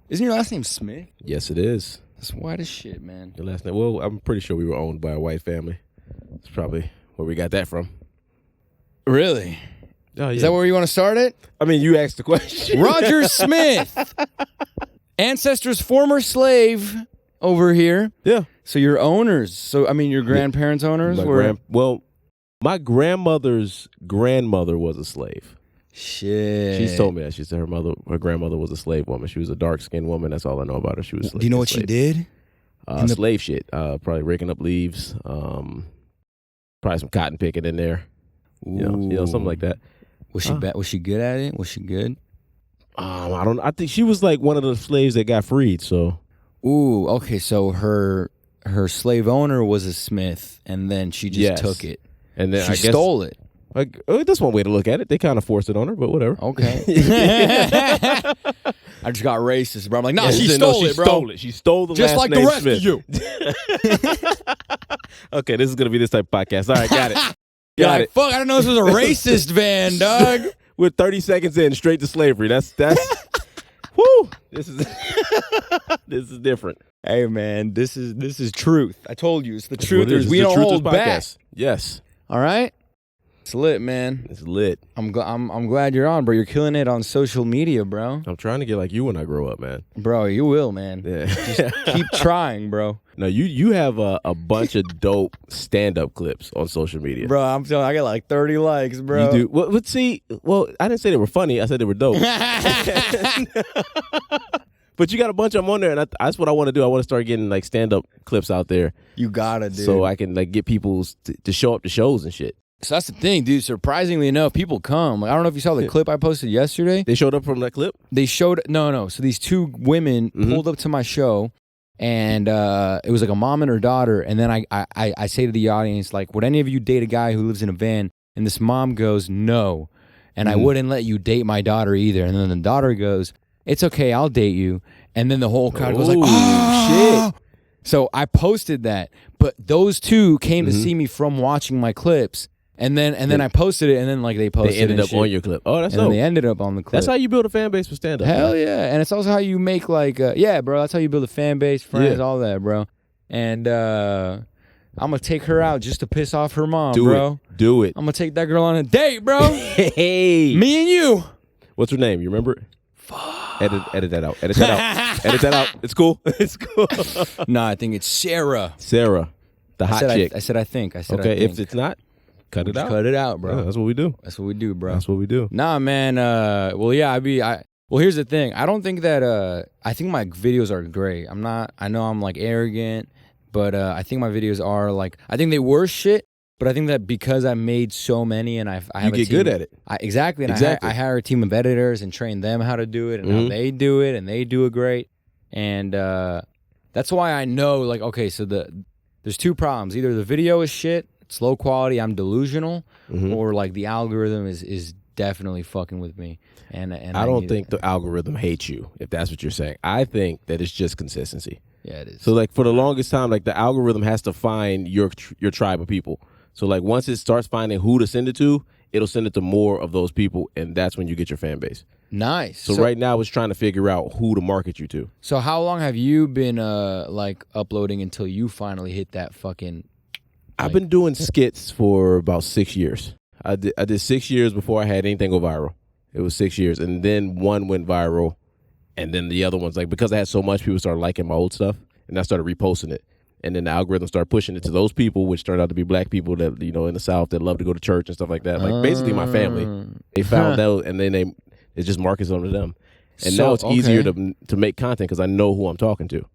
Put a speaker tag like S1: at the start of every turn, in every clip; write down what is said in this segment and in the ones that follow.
S1: Isn't your last name Smith?
S2: Yes, it is.
S1: That's white as shit, man.
S2: Your last name? Well, I'm pretty sure we were owned by a white family. That's probably where we got that from.
S1: Really?
S2: Oh, yeah.
S1: Is that where you want to start it?
S2: I mean, you asked the question.
S1: Roger Smith. Ancestors, former slave over here.
S2: Yeah.
S1: So you're owners. So, I mean, your grandparents' owners were...
S2: Well, my grandmother's grandmother was a slave.
S1: Shit.
S2: She's told me that. She said her grandmother was a slave woman. She was a dark-skinned woman. That's all I know about her. She was.
S1: Do you know what she did?
S2: Slave shit. Probably raking up leaves. Probably some cotton picking in there. You know, something like that.
S1: Was she Was she good at it? Was she good?
S2: I don't. I think she was like one of the slaves that got freed. So.
S1: Ooh. Okay. So her slave owner was a Smith, and then she just took it.
S2: And then
S1: she stole it.
S2: Like, that's one way to look at it. They kind of forced it on her, but whatever.
S1: Okay. I just got racist, bro. I'm like, nah, she stole it, bro.
S2: Stole it. She stole the
S1: just
S2: last
S1: like
S2: name
S1: the rest
S2: Smith.
S1: of you.
S2: Okay, this is gonna be this type of podcast. All right, got it.
S1: Got it. Fuck, I didn't know this was a racist van, dog.
S2: We're 30 seconds in, straight to slavery. That's. Whoo! This is different.
S1: Hey, man, this is truth. I told you, it's the truth. We
S2: the
S1: don't hold back.
S2: Podcast. Yes.
S1: All right. It's lit, man.
S2: It's lit.
S1: I'm glad you're on, bro. You're killing it on social media, bro.
S2: I'm trying to get like you when I grow up, man.
S1: Bro, you will, man. Yeah. Just keep trying, bro.
S2: No, you have a bunch of dope stand-up clips on social media.
S1: Bro, I'm telling you, I got like 30 likes, bro.
S2: You do. Well, see, I didn't say they were funny. I said they were dope. But you got a bunch of them on there, and that's what I want to do. I want to start getting like stand-up clips out there.
S1: You gotta, dude.
S2: So I can like get people to show up to shows and shit.
S1: So that's the thing, dude. Surprisingly enough, people come. Like, I don't know if you saw the clip I posted yesterday.
S2: They showed up from that clip?
S1: They showed... No. So these two women pulled up to my show, and it was like a mom and her daughter. And then I say to the audience, like, would any of you date a guy who lives in a van? And this mom goes, no. And I wouldn't let you date my daughter either. And then the daughter goes, it's okay, I'll date you. And then the whole crowd goes like, oh, shit. So I posted that. But those two came to see me from watching my clips. And then I posted it, and then like they posted it.
S2: They ended up on your clip. Oh, that's dope.
S1: And they ended up on the clip.
S2: That's how you build a fan base for stand-up.
S1: Hell yeah. And it's also how you make like, yeah, bro, that's how you build a fan base, friends, all that, bro. And I'm going to take her out just to piss off her mom, bro.
S2: Do it.
S1: I'm going to take that girl on a date, bro.
S2: Hey.
S1: Me and you.
S2: What's her name? You remember it?
S1: Fuck.
S2: Edit that out. Edit that out. Edit that out. It's cool. It's cool.
S1: No, I think it's Sarah.
S2: Sarah. The hot chick.
S1: I said I think.
S2: Okay, if it's not, cut it out.
S1: Cut it out, bro.
S2: Yeah, that's what we do.
S1: That's what we do, bro.
S2: That's what we do.
S1: Nah, man. Well, yeah, well, here's the thing. I don't think that, I think my videos are great. I know I'm like arrogant, but I think my videos are like, I think they were shit, but I think that because I made so many and I have a team.
S2: You get good at it.
S1: Exactly. And I hire a team of editors and train them how to do it and how they do it, and they do it great. And that's why I know, like, okay, so there's two problems. Either the video is shit, it's low quality, I'm delusional, or like the algorithm is definitely fucking with me. And
S2: I don't think the algorithm hates you, if that's what you're saying. I think that it's just consistency.
S1: Yeah, it is.
S2: So like for the longest time, like the algorithm has to find your tribe of people. So like once it starts finding who to send it to, it'll send it to more of those people, and that's when you get your fan base.
S1: Nice.
S2: So right now it's trying to figure out who to market you to.
S1: So how long have you been like uploading until you finally hit that fucking...
S2: I've been doing skits for about 6 years. I did 6 years before I had anything go viral. It was 6 years, and then one went viral, and then the other ones, like because I had so much, people started liking my old stuff, and I started reposting it. And then the algorithm started pushing it to those people, which turned out to be black people that, you know, in the South that love to go to church and stuff like that. Like basically my family. They found out, and then it just markets onto them. And now it's easier to make content because I know who I'm talking to.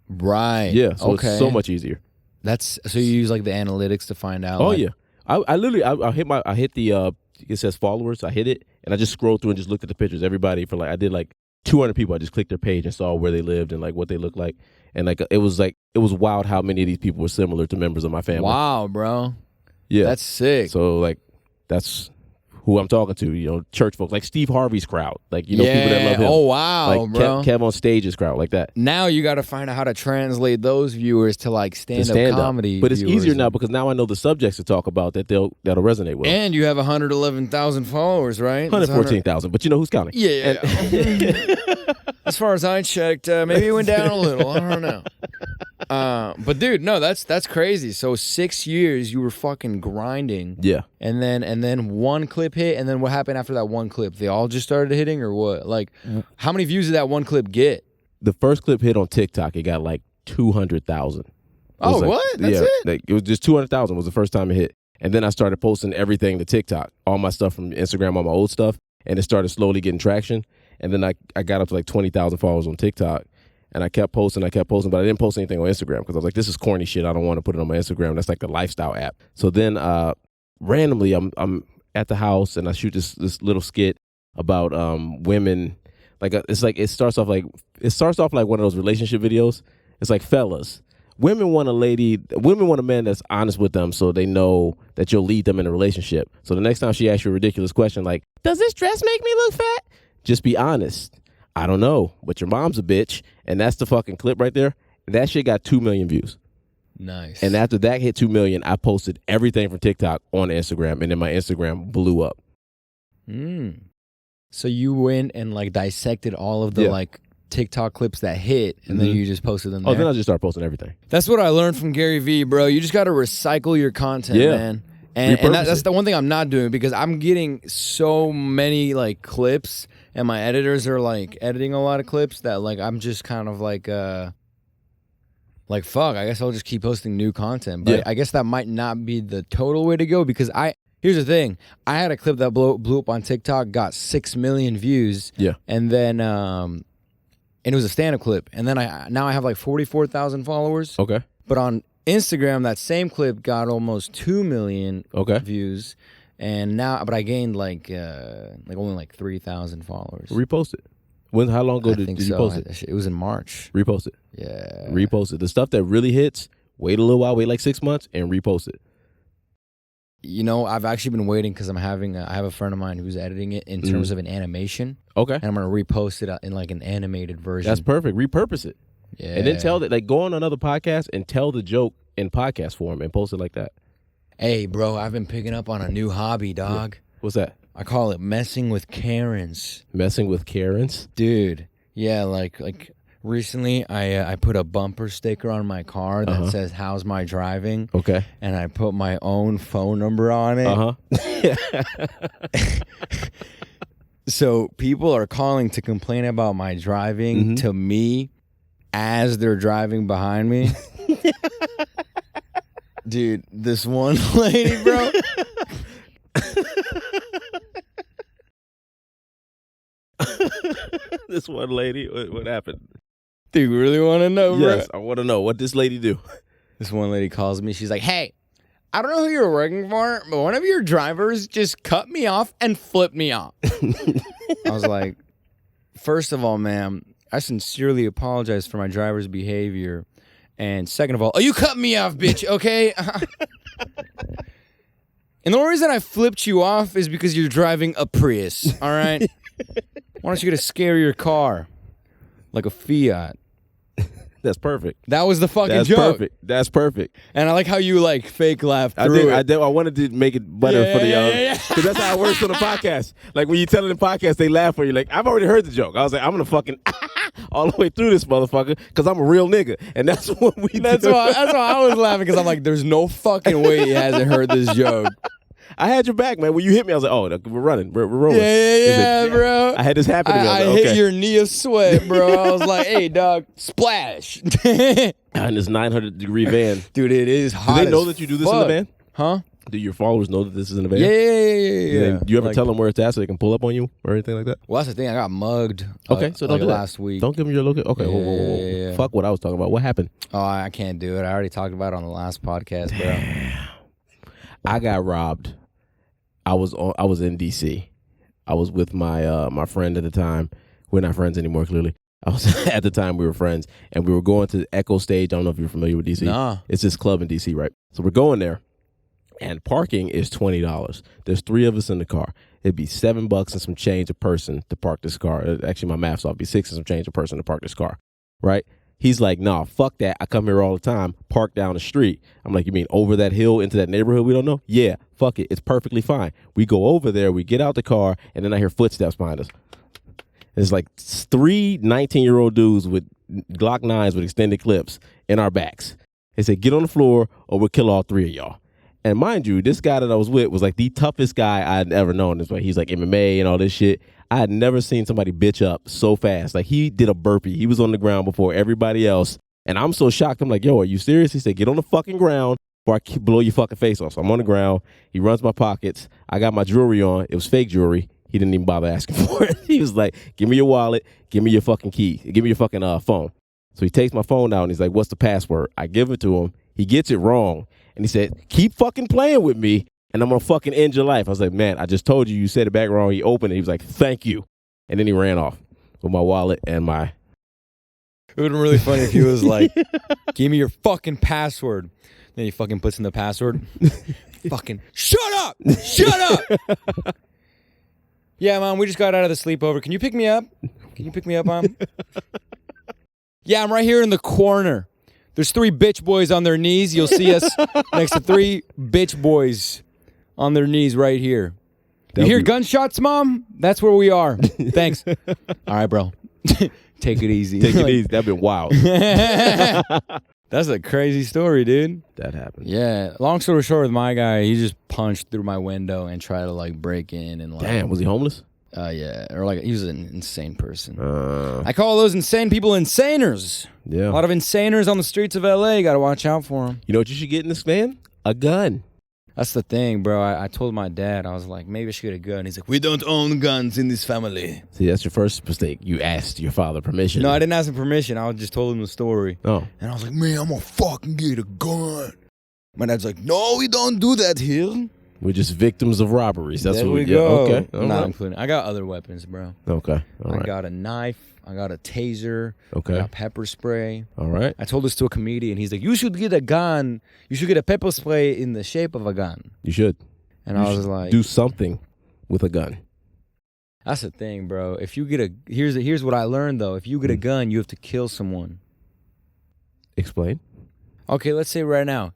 S1: Right.
S2: Yeah. So it's so much easier.
S1: So you use like the analytics to find out.
S2: Oh yeah. I literally I hit the it says followers. I hit it and I just scrolled through and just looked at the pictures. Everybody for like I did like 200 people. I just clicked their page and saw where they lived and like what they looked like. And like it was wild how many of these people were similar to members of my family.
S1: Wow, bro.
S2: Yeah.
S1: That's sick.
S2: So like that's who I'm talking to, you know, church folks, like Steve Harvey's crowd, like, you know, people that love him.
S1: Oh, wow,
S2: like
S1: bro.
S2: Kev on Stage's crowd, like that.
S1: Now you got to find out how to translate those viewers to like stand-up comedy.
S2: But it's easier now because now I know the subjects to talk about that'll resonate with.
S1: And you have 111,000 followers, right?
S2: 114,000, but you know who's counting.
S1: Yeah. As far as I checked, maybe it went down a little. I don't know. But dude, no, that's crazy. So 6 years you were fucking grinding.
S2: Yeah.
S1: And then one clip hit, and then what happened after that one clip? They all just started hitting, or what? Like, how many views did that one clip get?
S2: The first clip hit on TikTok. It got like 200,000.
S1: Oh, like, what? That's it?
S2: Like, it was just 200,000 was the first time it hit. And then I started posting everything to TikTok, all my stuff from Instagram, all my old stuff, and it started slowly getting traction. And then I got up to like 20,000 followers on TikTok, and I kept posting, but I didn't post anything on Instagram because I was like, this is corny shit. I don't want to put it on my Instagram. That's like the lifestyle app. So then randomly, I'm at the house, and I shoot this little skit about women. Like it's like it starts off like one of those relationship videos. It's like, fellas, women want a man that's honest with them, so they know that you'll lead them in a relationship. So the next time she asks you a ridiculous question like, does this dress make me look fat? Just be honest. I don't know, but your mom's a bitch. And that's the fucking clip right there. That shit got 2 million views.
S1: Nice.
S2: And after that hit 2 million, I posted everything from TikTok on Instagram, and then my Instagram blew up.
S1: So you went and like dissected all of the like TikTok clips that hit, and then you just posted them there.
S2: Oh, then I just started posting everything.
S1: That's what I learned from Gary Vee, bro. You just got to recycle your content, man. And that's the one thing I'm not doing, because I'm getting so many like clips, and my editors are like editing a lot of clips that like I'm just kind of like fuck, I guess I'll just keep posting new content. But I guess that might not be the total way to go, because here's the thing. I had a clip that blew up on TikTok, got 6 million views. Yeah. And then and it was a stand-up clip. And then now I have like 44,000 followers. Okay. But on Instagram, that same clip got almost 2 million views. And now, but I gained like only like 3,000 followers.
S2: Repost it. How long ago did you post it?
S1: It was in March.
S2: Repost it.
S1: Yeah.
S2: Repost it. The stuff that really hits, wait a little while, wait like 6 months, and repost it.
S1: You know, I've actually been waiting because I have a friend of mine who's editing it in terms of an animation. Okay. And I'm going to repost it in like an animated version.
S2: That's perfect. Repurpose it. Yeah. And then tell that, like, go on another podcast and tell the joke in podcast form and post it like that.
S1: Hey, bro, I've been picking up on a new hobby, dog.
S2: Yeah. What's that?
S1: I call it messing with Karens.
S2: Messing with Karens?
S1: Dude. Yeah, like recently, I put a bumper sticker on my car that says, "How's my driving?" Okay. And I put my own phone number on it. So people are calling to complain about my driving to me as they're driving behind me. Dude, this one lady, bro.
S2: This one lady, what happened?
S1: Do you really want to know, bro?
S2: Yes, I want to know. What this lady do?
S1: This one lady calls me. She's like, "Hey, I don't know who you're working for, but one of your drivers just cut me off and flipped me off." I was like, first of all, ma'am, I sincerely apologize for my driver's behavior. And second of all, you cut me off, bitch, okay? And the only reason I flipped you off is because you're driving a Prius, all right? Why don't you get a scarier car? Like a Fiat.
S2: That's perfect.
S1: That was the fucking
S2: That's
S1: joke.
S2: Perfect. That's perfect.
S1: And I like how you like fake laughed through
S2: I did. I wanted to make it better for the because that's how it works on the podcast. Like when you tell it in the podcast, they laugh for you. Like, I've already heard the joke. I was like, I'm gonna fucking all the way through this motherfucker because I'm a real nigga, and that's what we do.
S1: That's why I was laughing, because I'm like, there's no fucking way he hasn't heard this joke.
S2: I had your back, man. When you hit me, I was like, oh, we're running. We're rolling.
S1: Yeah,
S2: like,
S1: bro.
S2: I had this happen to me.
S1: I hit your knee of sweat, bro. I was like, hey, dog, splash.
S2: In this 900-degree van.
S1: Dude, it is hot.
S2: Do they know that you do this in the van?
S1: Huh?
S2: Do your followers know that this is in the van?
S1: Yeah.
S2: Do you ever tell them where it's at so they can pull up on you or anything like that?
S1: Well, that's the thing. I got mugged
S2: so don't do
S1: last week.
S2: Don't give them your location. Okay, whoa. Fuck what I was talking about. What happened?
S1: Oh, I can't do it. I already talked about it on the last podcast, bro.
S2: I got robbed. I was in D.C. I was with my friend at the time. We're not friends anymore, clearly. At the time we were friends, and we were going to Echo Stage. I don't know if you're familiar with D.C.
S1: Nah.
S2: It's this club in D.C., right? So we're going there, and parking is $20. There's 3 of us in the car. It'd be $7 and some change a person to park this car. Actually, my math's off. It'd be $6 and some change a person to park this car, right? He's like, nah, fuck that. I come here all the time. Park down the street. I'm like, you mean over that hill into that neighborhood we don't know? Yeah, fuck it. It's perfectly fine. We go over there. We get out the car, and then I hear footsteps behind us. There's like 3 19-year-old dudes with Glock 9s with extended clips in our backs. They said, get on the floor or we'll kill all 3 of y'all. And mind you, this guy that I was with was like the toughest guy I'd ever known. This way, he's like MMA and all this shit. I had never seen somebody bitch up so fast. Like, he did a burpee. He was on the ground before everybody else. And I'm so shocked. I'm like, yo, are you serious? He said, get on the fucking ground or I blow your fucking face off. So I'm on the ground. He runs my pockets. I got my jewelry on. It was fake jewelry. He didn't even bother asking for it. He was like, give me your wallet. Give me your fucking key. Give me your fucking phone. So he takes my phone out and he's like, what's the password? I give it to him. He gets it wrong. And he said, keep fucking playing with me and I'm going to fucking end your life. I was like, man, I just told you, you said it back wrong. He opened it. He was like, thank you. And then he ran off with my wallet and my...
S1: It would have been really funny if he was like, give me your fucking password. Then he fucking puts in the password. Fucking, shut up! Shut up! Yeah, Mom, we just got out of the sleepover. Can you pick me up? Can you pick me up, Mom? Yeah, I'm right here in the corner. There's 3 bitch boys on their knees. You'll see us next to 3 bitch boys on their knees right here. You hear gunshots, Mom? That's where we are. Thanks. All right, bro. Take it easy.
S2: Take it easy. That'd been wild.
S1: That's a crazy story, dude.
S2: That happened.
S1: Yeah. Long story short, with my guy, he just punched through my window and tried to like break in and like.
S2: Damn, was he homeless?
S1: Yeah, or like he was an insane person. I call those insane people insaners.
S2: Yeah.
S1: A lot of insaners on the streets of LA. You got to watch out for them.
S2: You know what you should get in this van? A gun.
S1: That's the thing, bro. I told my dad, I was like, maybe I should get a gun. He's like, we don't own guns in this family.
S2: See, that's your first mistake. You asked your father permission.
S1: No, I didn't ask him permission. I just told him the story.
S2: Oh.
S1: And I was like, man, I'm going to fucking get a gun. My dad's like, no, we don't do that here.
S2: We're just victims of robberies. That's
S1: there
S2: what
S1: we go.
S2: Okay.
S1: Not including. I got other weapons, bro.
S2: Okay. All right.
S1: I got a knife. I got a taser.
S2: Okay.
S1: I got pepper spray.
S2: All right.
S1: I told this to a comedian. He's like, you should get a gun. You should get a pepper spray in the shape of a gun.
S2: You should.
S1: And
S2: you
S1: I was like,
S2: do something with a gun.
S1: That's the thing, bro. If you get a here's what I learned though. If you get a gun, you have to kill someone.
S2: Explain.
S1: Okay, let's say right now,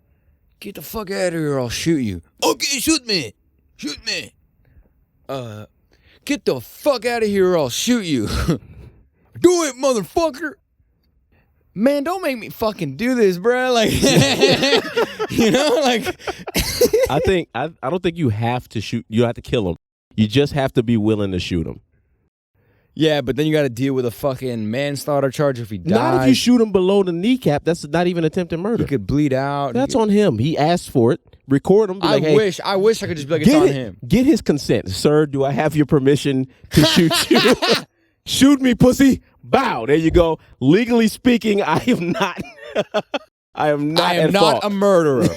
S1: get the fuck out of here or I'll shoot you. Okay, shoot me. Shoot me. Get the fuck out of here or I'll shoot you. Do it, motherfucker. Man, don't make me fucking do this, bro. Like, you know, like.
S2: I don't think you have to shoot. You have to kill him. You just have to be willing to shoot him.
S1: Yeah, but then you got to deal with a fucking manslaughter charge if he dies.
S2: Not if you shoot him below the kneecap. That's not even attempted murder.
S1: He could bleed out.
S2: That's on him. He asked for it. Record him.
S1: I wish I could just be like, it's on him.
S2: Get his consent. Sir, do I have your permission to shoot you? Shoot me, pussy. Bow. There you go. Legally speaking, I am not. I am not
S1: a murderer.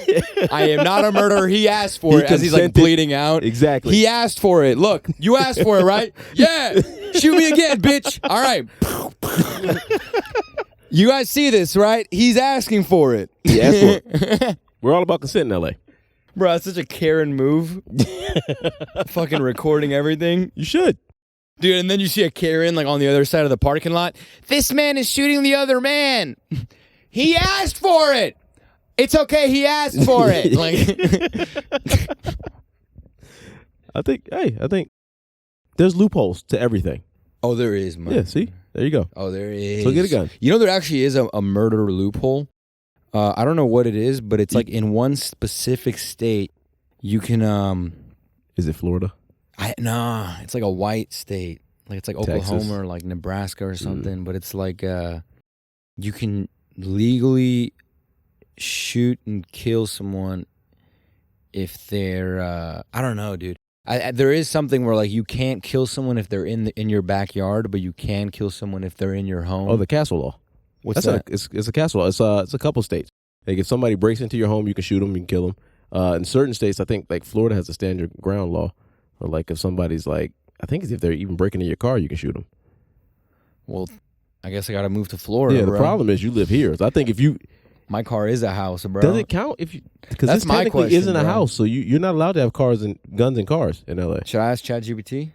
S1: I am not a murderer. He asked for it as he's like bleeding out.
S2: Exactly.
S1: He asked for it. Look, you asked for it, right? Yeah. Shoot me again, bitch. All right. You guys see this, right? He's asking for it.
S2: He asked for it. We're all about consent in LA.
S1: Bro, that's such a Karen move. Fucking recording everything.
S2: You should.
S1: Dude, and then you see a Karen like on the other side of the parking lot. This man is shooting the other man. He asked for it. It's okay. He asked for it. Like,
S2: I think there's loopholes to everything.
S1: Oh, there is, man.
S2: Yeah, see? There you go.
S1: Oh, there is.
S2: So get a gun.
S1: You know, there actually is a murder loophole. I don't know what it is, but it's like in one specific state, you can.
S2: Is it Florida?
S1: Nah, it's like a white state. Like it's like
S2: Texas.
S1: Oklahoma or like Nebraska or something. But it's like you can legally shoot and kill someone if they're I don't know, dude. There is something where like you can't kill someone if they're in your backyard, but you can kill someone if they're in your home.
S2: Oh, the castle law.
S1: What's that?
S2: It's a castle law. It's a couple states. Like if somebody breaks into your home, you can shoot them, you can kill them. In certain states, I think like Florida has a stand your ground law. Or like if somebody's like, I think it's if they're even breaking into your car, you can shoot them.
S1: Well, I guess I got to move to Florida.
S2: Yeah, the
S1: bro.
S2: problem is you live here. So I think if you,
S1: my car is a house, bro.
S2: does it count if you? Because this
S1: my
S2: technically
S1: question,
S2: isn't a
S1: bro.
S2: house, so you're not allowed to have cars and guns and cars in LA.
S1: Should I ask ChatGPT?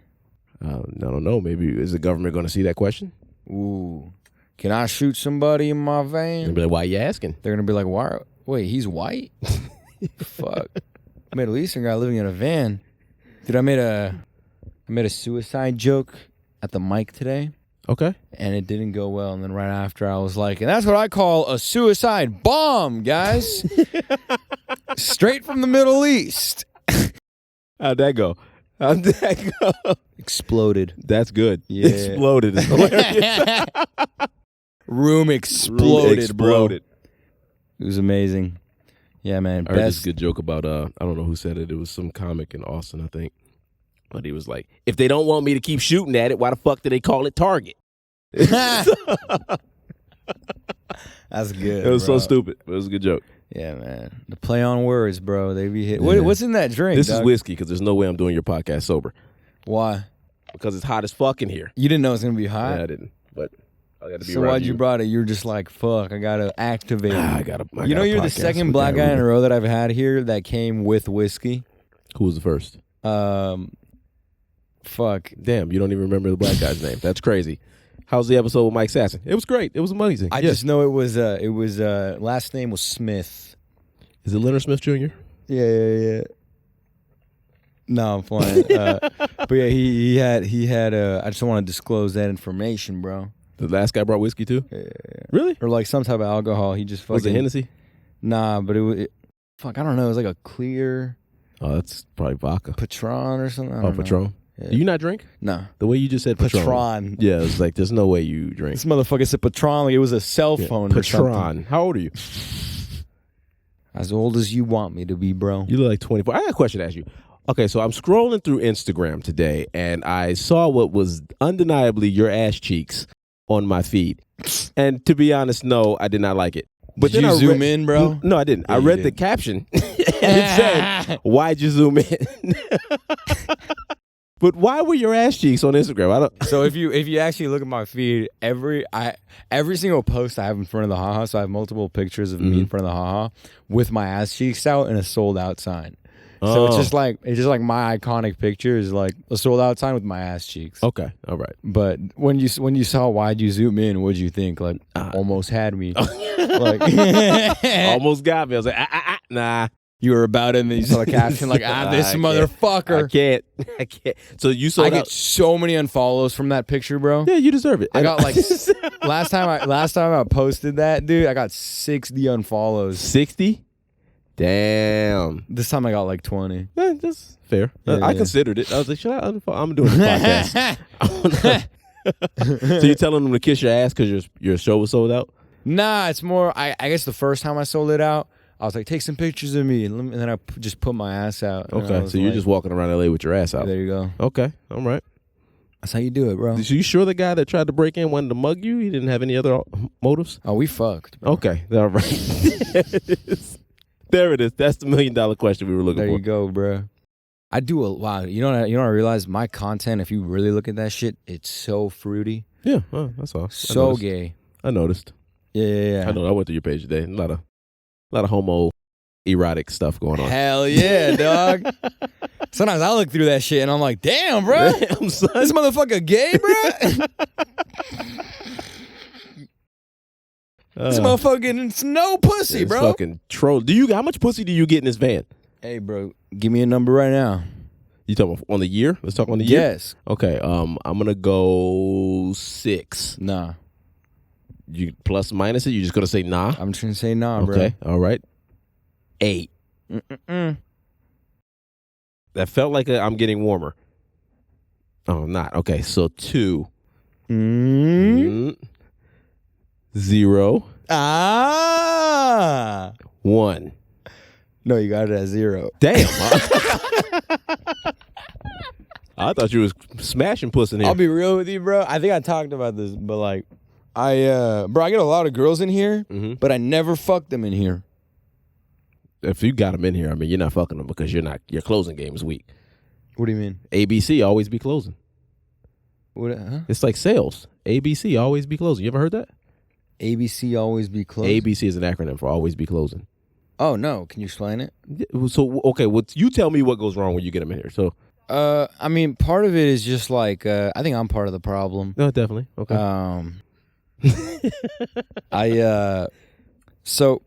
S2: I don't know. Maybe is the government going to see that question?
S1: Ooh, can I shoot somebody in my van?
S2: And be like, why are you asking?
S1: They're gonna be like, why? Wait, he's white? Fuck, Middle Eastern guy living in a van. Dude, I made a suicide joke at the mic today.
S2: Okay.
S1: And it didn't go well. And then right after, I was like, and that's what I call a suicide bomb, guys. Straight from the Middle East.
S2: How'd that go?
S1: Exploded.
S2: That's good.
S1: Yeah.
S2: Exploded. Is hilarious.
S1: Room exploded, bro.
S2: Exploded.
S1: It was amazing. Yeah, man.
S2: I heard this good joke about, I don't know who said it. It was some comic in Austin, I think. But he was like, if they don't want me to keep shooting at it, why the fuck do they call it Target?
S1: That's good.
S2: It was
S1: bro.
S2: so stupid. But it was a good joke.
S1: Yeah, man. The play on words, bro. They be hit. What's in that drink?
S2: This
S1: dog?
S2: is whiskey because there's no way I'm doing your podcast sober.
S1: Why?
S2: Because it's hot as fuck in here.
S1: You didn't know it was gonna be hot.
S2: Yeah, I didn't. But I got to be.
S1: So why'd you brought it? You're just like, fuck. I gotta activate.
S2: I gotta.
S1: You know, you're the second black guy in a row that I've had here that came with whiskey.
S2: Who was the first?
S1: Fuck.
S2: Damn, you don't even remember the black guy's name. That's crazy. How's the episode with Mike Sasson? It was great. It was amazing.
S1: I just know it was last name was Smith.
S2: Is it Leonard Smith Jr.?
S1: Yeah. No, I'm playing. But yeah, he had. I just don't want to disclose that information, bro.
S2: The last guy brought whiskey too?
S1: Yeah.
S2: Really?
S1: Or like some type of alcohol. He just fucking.
S2: Was it Hennessy?
S1: Nah, but fuck, I don't know. It was like a clear.
S2: Oh, that's probably vodka.
S1: Patron or something. I don't know.
S2: Patron.
S1: Yeah.
S2: Do you not drink?
S1: No.
S2: The way you just said
S1: Patron.
S2: Yeah, it's like there's no way you drink.
S1: This motherfucker said Patron like it was a cell phone or something.
S2: Patron. How old are you?
S1: As old as you want me to be, bro.
S2: You look like 24. I got a question to ask you. Okay, so I'm scrolling through Instagram today, and I saw what was undeniably your ass cheeks on my feed. And to be honest, no, I did not like it. But
S1: did you zoom in, bro?
S2: No, I didn't.
S1: Yeah,
S2: I read the caption, and it said, "Why'd you zoom in?" But why were your ass cheeks on Instagram? I don't.
S1: So if you actually look at my feed, every single post I have in front of the haha, so I have multiple pictures of me in front of the haha with my ass cheeks out and a sold out sign. So it's just like my iconic picture is like a sold out sign with my ass cheeks.
S2: Okay, all right.
S1: But when you saw why'd you zoom in, what'd you think? Like almost had me. Like
S2: almost got me. I was like, nah.
S1: You were about it, and then you saw the caption like, this motherfucker.
S2: I can't. So you saw.
S1: I get so many unfollows from that picture, bro.
S2: Yeah, you deserve it.
S1: I got like last time I posted that, dude. I got 60 unfollows.
S2: 60. Damn.
S1: This time I got like 20.
S2: Yeah, that's fair.
S1: Yeah,
S2: I considered it. I was like, should I unfollow? I'm doing the podcast. So you're telling them to kiss your ass because your show was sold out?
S1: Nah, it's more. I guess the first time I sold it out, I was like, take some pictures of me, and then I just put my ass out.
S2: Okay, so you're just walking around LA with your ass out.
S1: There you go.
S2: Okay, all right.
S1: That's how you do it, bro.
S2: So you sure the guy that tried to break in wanted to mug you? He didn't have any other motives?
S1: Oh, we fucked, bro.
S2: Okay, all right. There it is. That's the $1 million question we were looking for.
S1: There you go, bro. I do wow. You know what I realize? My content, if you really look at that shit, it's so fruity.
S2: Yeah, that's all.
S1: So gay.
S2: I noticed.
S1: Yeah.
S2: I know. I went through your page today. A lot of homo erotic stuff going on.
S1: Hell yeah, dog. Sometimes I look through that shit and I'm like, damn, bro.
S2: Damn, son.
S1: This motherfucker gay, bro. This motherfucker getting no pussy, bro.
S2: Fucking troll. How much pussy do you get in this van?
S1: Hey, bro, give me a number right now.
S2: You talking on the year? Let's talk on the year.
S1: Yes.
S2: Okay. I'm gonna go 6.
S1: Nah.
S2: You plus minus it? You just gonna say nah?
S1: I'm just gonna say nah, bro.
S2: Okay. All right. 8. That felt like I'm getting warmer. Oh, I'm not. Okay. So 2. 0. 1.
S1: No, you got it at 0.
S2: Damn. I thought you was smashing puss in here.
S1: I'll be real with you, bro. I think I talked about this, but like, I get a lot of girls in here, but I never fuck them in here.
S2: If you got them in here, I mean, you're not fucking them because your closing game is weak.
S1: What do you mean?
S2: ABC always be closing.
S1: What? Huh?
S2: It's like sales. ABC always be closing. You ever heard that?
S1: ABC always be closing.
S2: ABC is an acronym for always be closing.
S1: Oh no, can you explain it?
S2: So okay, you tell me what goes wrong when you get them in here. So,
S1: I mean, part of it is just like I think I'm part of the problem.
S2: No, definitely. Okay.
S1: So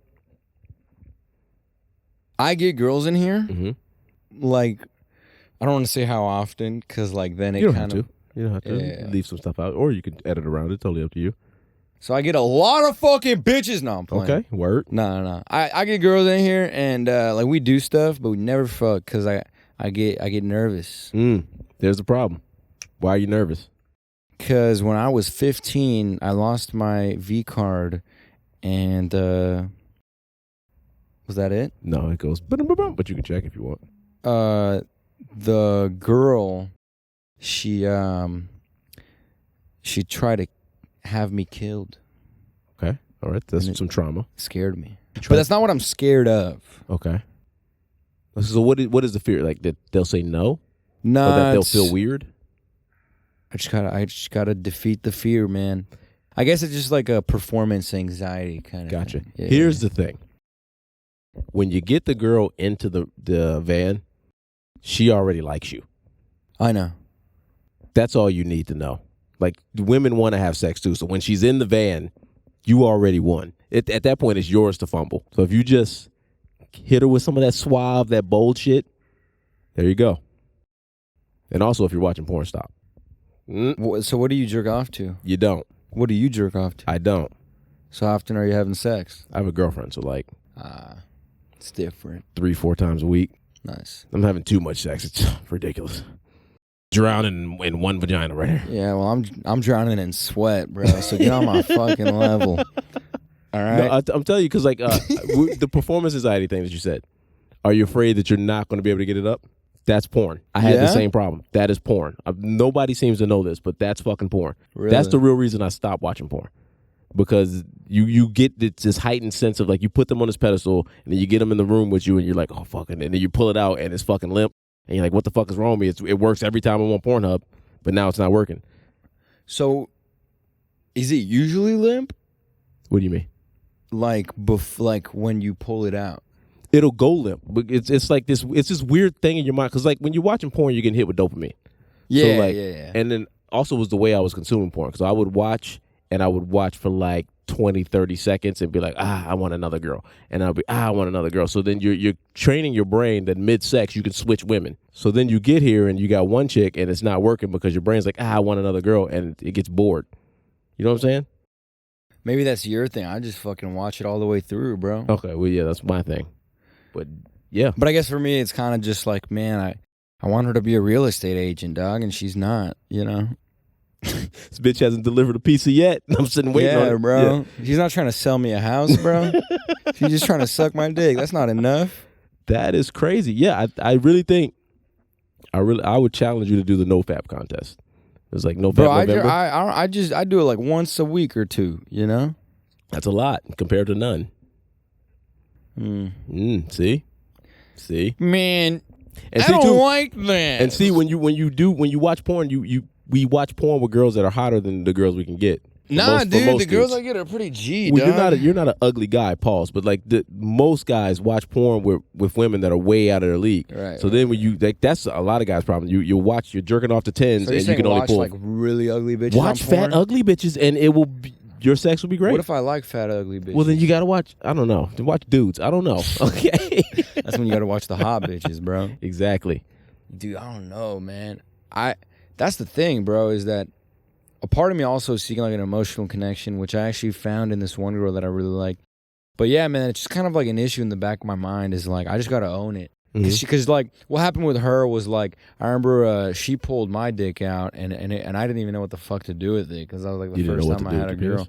S1: I get girls in here. Like, I don't want to say how often because like then it kind of.
S2: You don't have to leave some stuff out, or you can edit around it. Totally up to you.
S1: So I get a lot of fucking bitches. No, I'm playing.
S2: Okay, word.
S1: No. I get girls in here and like we do stuff, but we never fuck because I get nervous.
S2: There's the problem. Why are you nervous?
S1: Because when I was 15, I lost my V card, and was that it?
S2: No, it goes, but you can check if you want.
S1: The girl, she tried to have me killed.
S2: Okay, all right, that's some trauma.
S1: Scared me, but that's not what I'm scared of.
S2: Okay. So what is the fear? Like that they'll say no?
S1: No,
S2: or that they'll feel weird?
S1: I just gotta defeat the fear, man. I guess it's just like a performance anxiety kind of
S2: Gotcha.
S1: thing. Yeah.
S2: Here's the thing. When you get the girl into the van, she already likes you.
S1: I know.
S2: That's all you need to know. Like, women want to have sex too. So when she's in the van, you already won. At that point, it's yours to fumble. So if you just hit her with some of that suave, that bold shit, there you go. And also, if you're watching porn, stop.
S1: So what do you jerk off to?
S2: You don't.
S1: What do you jerk off to?
S2: I don't.
S1: So how often are you having sex?
S2: I have a girlfriend, so like...
S1: it's different.
S2: 3-4 times a week.
S1: Nice.
S2: I'm having too much sex. It's ridiculous. Drowning in one vagina right here.
S1: Yeah, well, I'm drowning in sweat, bro. So get on my fucking level. All right.
S2: No, I'm telling you, because like the performance anxiety thing that you said. Are you afraid that you're not going to be able to get it up? That's porn. I had the same problem. That is porn. Nobody seems to know this, but that's fucking porn.
S1: Really?
S2: That's the real reason I stopped watching porn. Because you get this heightened sense of like you put them on this pedestal and then you get them in the room with you and you're like, oh, fucking. And then you pull it out and it's fucking limp. And you're like, what the fuck is wrong with me? It works every time I'm on Pornhub, but now it's not working.
S1: So is it usually limp?
S2: What do you mean?
S1: Like when you pull it out?
S2: It'll go limp. But it's like this. It's this weird thing in your mind because like when you're watching porn, you're getting hit with dopamine.
S1: Yeah,
S2: so like,
S1: yeah.
S2: And then also was the way I was consuming porn because I would watch for like 20, 30 seconds and be like, I want another girl. And I'll be, I want another girl. So then you're training your brain that mid-sex you can switch women. So then you get here and you got one chick and it's not working because your brain's like, I want another girl, and it gets bored. You know what I'm saying?
S1: Maybe that's your thing. I just fucking watch it all the way through, bro.
S2: Okay, well, yeah, that's my thing. But yeah.
S1: But I guess for me, it's kind of just like, man, I want her to be a real estate agent, dog, and she's not, you know?
S2: This bitch hasn't delivered a pizza yet. I'm sitting waiting on it.
S1: Bro.
S2: Yeah.
S1: She's not trying to sell me a house, bro. She's just trying to suck my dick. That's not enough.
S2: That is crazy. Yeah, I really think I would challenge you to do the NoFap contest. It's like NoFap November.
S1: I do it like once a week or two, you know?
S2: That's a lot compared to none. See?
S1: Man,
S2: and
S1: I don't like that.
S2: And see, when you watch porn, we watch porn with girls that are hotter than the girls we can get.
S1: Dude, the girls I get are pretty G,
S2: well,
S1: dog.
S2: You're not an ugly guy, pause. But like most guys watch porn with women that are way out of their league.
S1: Right.
S2: So then when you like, that's a lot of guys' problem. You're jerking off to 10s,
S1: so
S2: and you can only pull
S1: like really ugly bitches.
S2: Watch fat ugly bitches, and it will be, your sex will be great.
S1: What if I like fat ugly bitches?
S2: Well, then you gotta watch. I don't know. Watch dudes. I don't know. Okay.
S1: That's when you gotta watch the hot bitches, bro.
S2: Exactly.
S1: Dude, I don't know, man. That's the thing, bro, is that a part of me also is seeking like an emotional connection, which I actually found in this one girl that I really like. But yeah, man, it's just kind of like an issue in the back of my mind is like, I just got to own it. Because like what happened with her was like, I remember she pulled my dick out and I didn't even know what the fuck to do with it because I was like the first time I had a girl.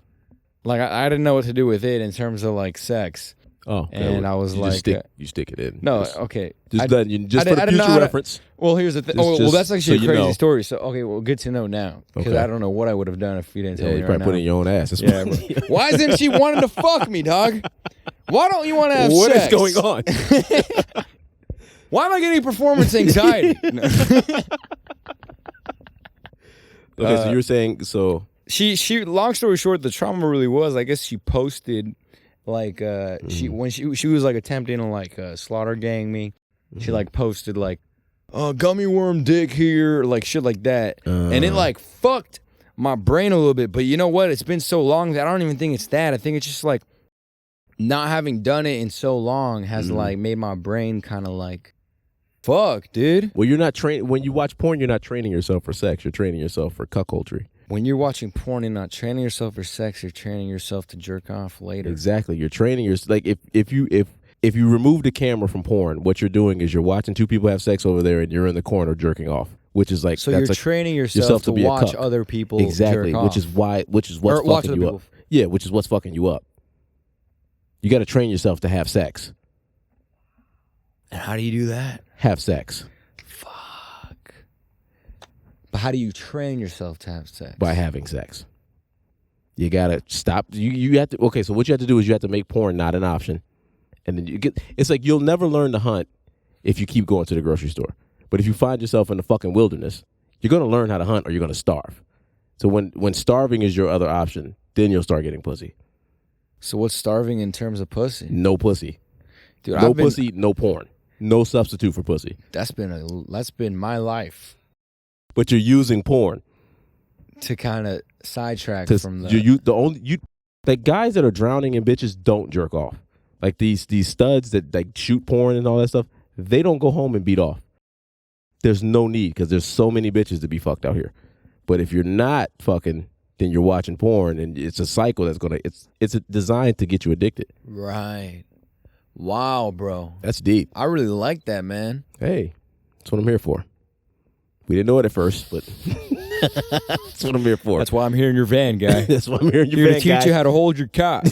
S1: Like I didn't know what to do with it in terms of like sex.
S2: Oh,
S1: and I was like,
S2: you stick it in.
S1: No, okay.
S2: Just for the future reference.
S1: Well, here's the thing. Well, that's actually a crazy story. So, okay, well, good to know now because I don't know what I would have done if you didn't tell me.
S2: You probably put it in your own ass.
S1: Yeah, bro. Why isn't she wanting to fuck me, dog? Why don't you want to have
S2: sex? What is going on?
S1: Why am I getting performance anxiety?
S2: Okay, so you were saying
S1: she. Long story short, the trauma really was. I guess she posted. Like she was like attempting to like slaughter gang me. She like posted like, gummy worm dick here, like shit like that, and it like fucked my brain a little bit. But you know what? It's been so long that I don't even think it's that. I think it's just like not having done it in so long has like made my brain kind of like Fuck, dude.
S2: Well, you're not trained. When you watch porn, you're not training yourself for sex. You're training yourself for cuckoldry.
S1: When you're watching porn, you're not training yourself for sex. You're training yourself to jerk off later.
S2: Exactly. You're training yourself. Like if you remove the camera from porn, what you're doing is you're watching two people have sex over there, and you're in the corner jerking off, which is like
S1: so you're training yourself to watch other people
S2: exactly,
S1: jerk
S2: which
S1: off.
S2: is what's fucking you up. Yeah, which is what's fucking you up. You got to train yourself to have sex.
S1: And how do you do that?
S2: Have sex.
S1: Fuck. But how do you train yourself to have sex?
S2: By having sex. You gotta stop. You have to. Okay, so what you have to do is you have to make porn not an option, and then you get. It's like you'll never learn to hunt if you keep going to the grocery store. But if you find yourself in the fucking wilderness, you're gonna learn how to hunt, or you're gonna starve. So when starving is your other option, then you'll start getting pussy.
S1: So what's starving in terms of pussy?
S2: No pussy.
S1: Dude,
S2: no pussy, no porn. No substitute for pussy.
S1: That's been my life.
S2: But you're using porn
S1: to kind of sidetrack from
S2: like guys that are drowning in bitches don't jerk off. Like these studs that like shoot porn and all that stuff, they don't go home and beat off. There's no need because there's so many bitches to be fucked out here. But if you're not fucking, then you're watching porn, and it's a cycle that's it's designed to get you addicted.
S1: Right. Wow, bro.
S2: That's deep.
S1: I really like that, man.
S2: Hey, that's what I'm here for. We didn't know it at first, but that's what I'm here for.
S1: That's why I'm here in your van, guy.
S2: That's why I'm here in your
S1: You're
S2: van,
S1: going to teach you how to hold your cock.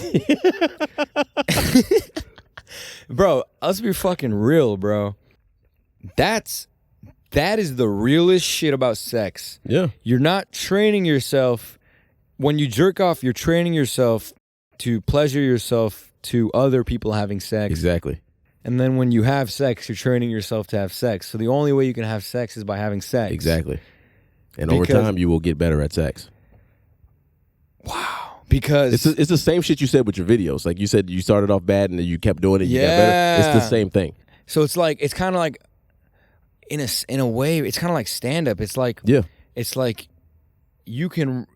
S1: Bro, let's be fucking real, bro. That is the realest shit about sex.
S2: Yeah.
S1: You're not training yourself. When you jerk off, you're training yourself to pleasure yourself to other people having sex.
S2: Exactly.
S1: And then when you have sex, you're training yourself to have sex. So the only way you can have sex is by having sex.
S2: Exactly. And over time, you will get better at sex.
S1: Wow. Because
S2: it's the same shit you said with your videos. Like you said, you started off bad and then you kept doing it. You got better. It's the same thing.
S1: So it's kind of like, in a way, it's kind of like stand up. It's like, it's like you can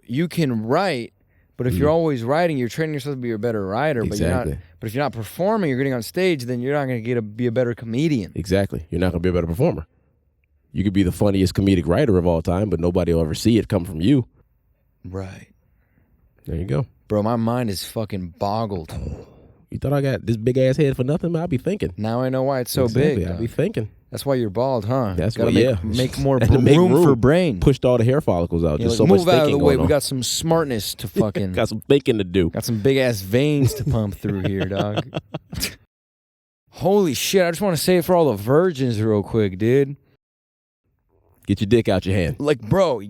S1: write, but if you're always writing, you're training yourself to be a better writer.
S2: Exactly.
S1: But if you're not performing, you're getting on stage, then you're not going to be a better comedian.
S2: Exactly. You're not going to be a better performer. You could be the funniest comedic writer of all time, but nobody will ever see it come from you.
S1: Right.
S2: There you go.
S1: Bro, my mind is fucking boggled.
S2: You thought I got this big ass head for nothing? I'll be thinking.
S1: Now I know why it's so big.
S2: I'll be thinking.
S1: That's why you're bald, huh?
S2: That's
S1: gotta
S2: why,
S1: make more room for brain.
S2: Pushed all the hair follicles out. Just
S1: like,
S2: so much thinking
S1: move out of the way.
S2: going on.
S1: We got some smartness to fucking.
S2: Got some thinking to do.
S1: Got some big ass veins to pump through here, dog. Holy shit! I just want to say it for all the virgins, real quick, dude.
S2: Get your dick out your hand.
S1: Like, bro,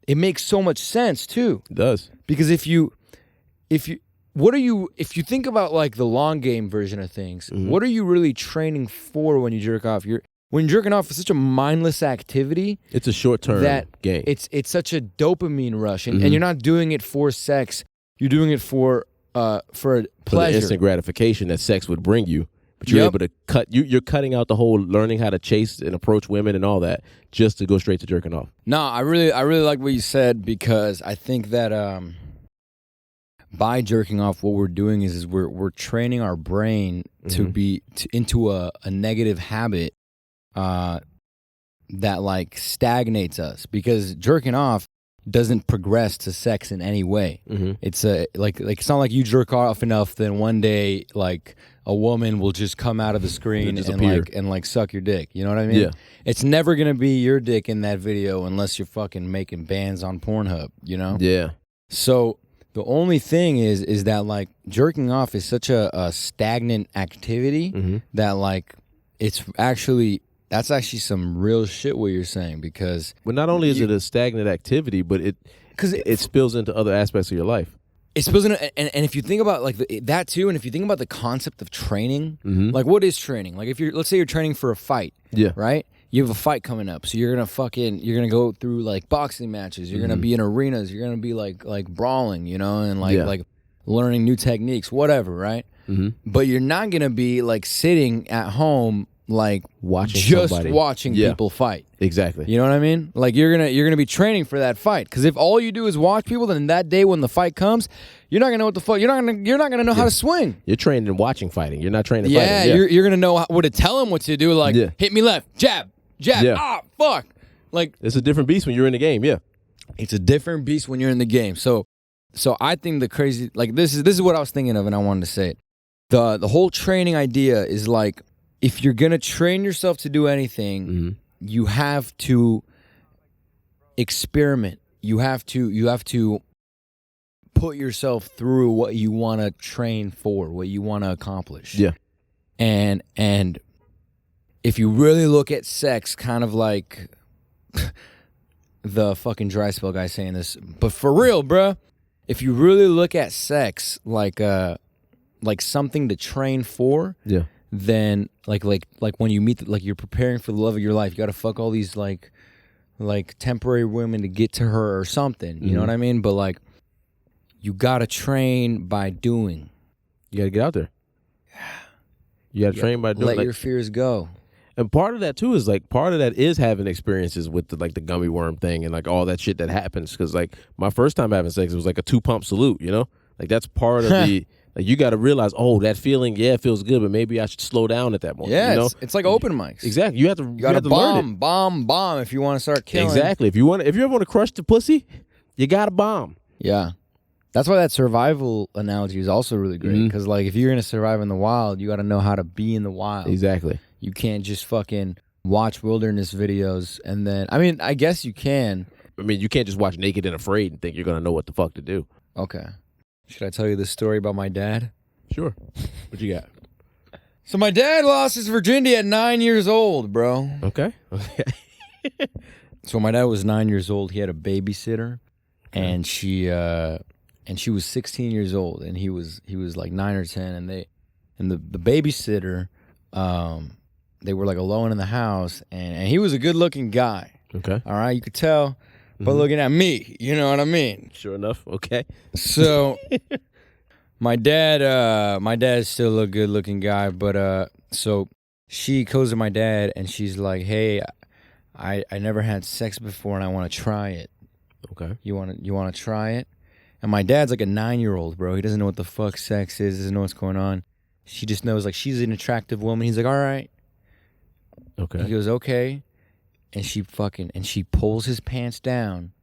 S1: it makes so much sense too.
S2: It does.
S1: Because if you think about like the long game version of things, what are you really training for when you jerk off? When you're jerking off, it's such a mindless activity.
S2: It's a short-term game.
S1: It's such a dopamine rush, and you're not doing it for sex. You're doing it for pleasure,
S2: for the instant gratification that sex would bring you. But you're able to cut. You're cutting out the whole learning how to chase and approach women and all that just to go straight to jerking off.
S1: No, I really like what you said, because I think that by jerking off, what we're doing is we're training our brain to be into a negative habit that like stagnates us, because jerking off doesn't progress to sex in any way. It's like it's not like you jerk off enough, then one day like a woman will just come out of the screen and like suck your dick. You know what I mean?
S2: Yeah.
S1: It's never gonna be your dick in that video unless you're fucking making bands on Pornhub. You know?
S2: Yeah.
S1: So the only thing is that like jerking off is such a stagnant activity that like that's actually some real shit what you're saying, because
S2: But not only is it a stagnant activity, but it spills into other aspects of your life.
S1: It spills into, and if you think about like that too, and if you think about the concept of training, like what is training? Like let's say you're training for a fight, right? You have a fight coming up, so you're gonna go through like boxing matches. You're gonna be in arenas. You're gonna be like brawling, you know, and like learning new techniques, whatever, right? But you're not gonna be like sitting at home like
S2: Watching
S1: just
S2: somebody.
S1: watching people fight.
S2: Exactly.
S1: You know what I mean? Like you're gonna be training for that fight. Because if all you do is watch people, then that day when the fight comes, you're not gonna know what the fuck. You're not gonna know how to swing.
S2: You're trained in watching fighting. You're not trained in
S1: Yeah,
S2: fighting. Yeah,
S1: you're gonna know what to tell them what to do. Like hit me left, jab, fuck. Like
S2: it's a different beast when you're in the game. Yeah,
S1: it's a different beast when you're in the game. So I think the crazy like this is what I was thinking of, and I wanted to say it. The whole training idea is like if you're gonna train yourself to do anything, you have to experiment. You have to put yourself through what you want to train for, what you want to accomplish.
S2: Yeah.
S1: And if you really look at sex kind of like the fucking dry spell guy saying this, but for real, bruh, if you really look at sex like something to train for, then like when you meet like you're preparing for the love of your life, you got to fuck all these like temporary women to get to her or something. You know what I mean? But like you got to train by doing.
S2: You got to get out there. You got to train by doing.
S1: Let your fears go.
S2: And part of that too is like part of that is having experiences with the gummy worm thing and like all that shit that happens. Because like my first time having sex, it was like a 2-pump salute. You know, like that's part of the. Like you got to realize, oh, that feeling, it feels good, but maybe I should slow down at that moment.
S1: Yeah,
S2: you know?
S1: it's like open mics.
S2: Exactly. You got to
S1: bomb if you want to start killing.
S2: Exactly. If you ever want to crush the pussy, you got to bomb.
S1: Yeah. That's why that survival analogy is also really great. Because like if you're going to survive in the wild, you got to know how to be in the wild.
S2: Exactly.
S1: You can't just fucking watch wilderness videos and then, I mean, I guess you can.
S2: I mean, you can't just watch Naked and Afraid and think you're going to know what the fuck to do.
S1: Okay. Should I tell you this story about my dad?
S2: Sure. What you got?
S1: So my dad lost his virginity at 9 years old, bro.
S2: Okay.
S1: So my dad was 9 years old. He had a babysitter, and she was 16 years old, and he was like 9 or 10, and the babysitter, they were like alone in the house, and he was a good looking guy.
S2: Okay.
S1: All right, you could tell. But looking at me, you know what I mean?
S2: Sure enough, okay.
S1: So my dad still a good looking guy, but so she goes to my dad and she's like, "Hey, I never had sex before and I want to try it.
S2: Okay.
S1: You want to try it?" And my dad's like a 9-year-old, bro. He doesn't know what the fuck sex is, doesn't know what's going on. She just knows like she's an attractive woman. He's like, "All right."
S2: Okay.
S1: He goes, "Okay." And she pulls his pants down,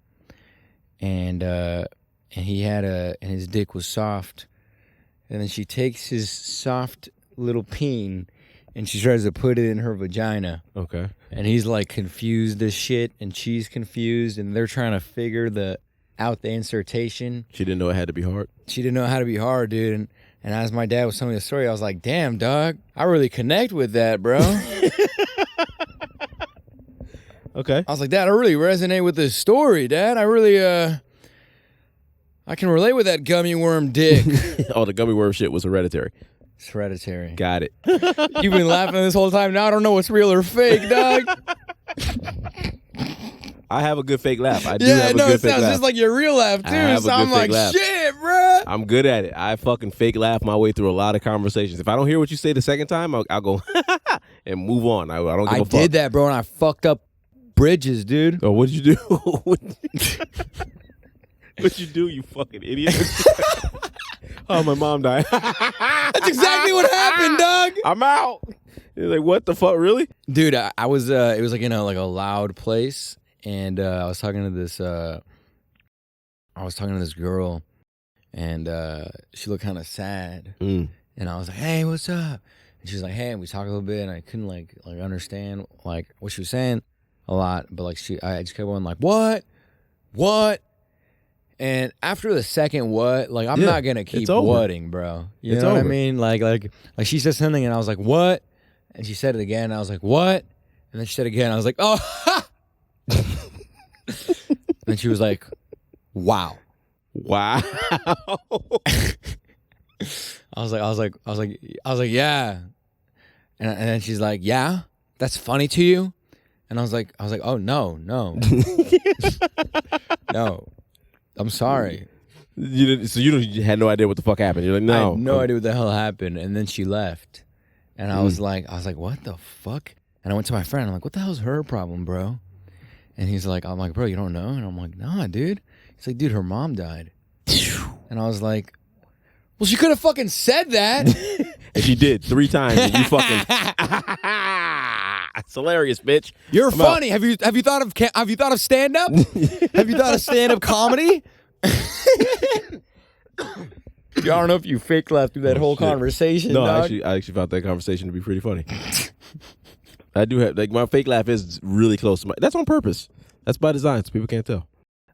S1: and his dick was soft, and then she takes his soft little peen, and she tries to put it in her vagina.
S2: Okay.
S1: And he's like confused as shit, and she's confused, and they're trying to figure out the insertion.
S2: She didn't know it had to be hard.
S1: She didn't know how to be hard, dude. And as my dad was telling me the story, I was like, "Damn, dog, I really connect with that, bro."
S2: Okay.
S1: I was like, "Dad, I really resonate with this story, Dad. I really, I can relate with that gummy worm dick."
S2: Oh, the gummy worm shit was hereditary.
S1: It's hereditary.
S2: Got it.
S1: You've been laughing this whole time. Now I don't know what's real or fake, dog.
S2: I have a good fake laugh. I do have a good fake laugh.
S1: It sounds just like your real laugh, too.
S2: I have
S1: So
S2: a
S1: I'm
S2: good
S1: like,
S2: fake laugh.
S1: shit, bro.
S2: I'm good at it. I fucking fake laugh my way through a lot of conversations. If I don't hear what you say the second time, I'll go and move on. I don't give a fuck.
S1: I did that, bro, and I fucked up bridges, dude.
S2: Oh, what'd you do? What'd you do, you fucking idiot? Oh, my mom died.
S1: That's exactly what happened, dog.
S2: I'm out. You're like, what the fuck, really?
S1: Dude, I was, it was like in a loud place, and I was talking to this girl, and she looked kind of sad, and I was like, "Hey, what's up?" And she's like, "Hey," and we talked a little bit, and I couldn't like understand like what she was saying a lot, but like I just kept going like, what? And after the second what, like I'm not gonna keep whatting, bro. You know what I mean? Like she said something, and I was like, "What?" And she said it again, and I was like, "What?" And then she said it again, and I was like, "Oh." Ha! And she was like, "Wow."
S2: Wow.
S1: I was like, "Yeah." And then she's like, "Yeah, that's funny to you?" And I was like, "Oh no, no." No. I'm sorry.
S2: You had no idea what the fuck happened. You're like, no.
S1: I had no idea what the hell happened. And then she left. And I was like, what the fuck? And I went to my friend. I'm like, what the hell's her problem, bro? And he's like, I'm like, bro, you don't know? And I'm like, nah, dude. He's like, dude, her mom died. And I was like, well, she could have fucking said that.
S2: And she did 3 times. And you fucking. It's hilarious, bitch.
S1: You're funny. Have you thought of stand up? Have you thought of stand up comedy? I don't know if you fake laughed through that whole conversation.
S2: No,
S1: dog.
S2: I actually found that conversation to be pretty funny. I do have my fake laugh is really close to my. That's on purpose. That's by design, so people can't tell.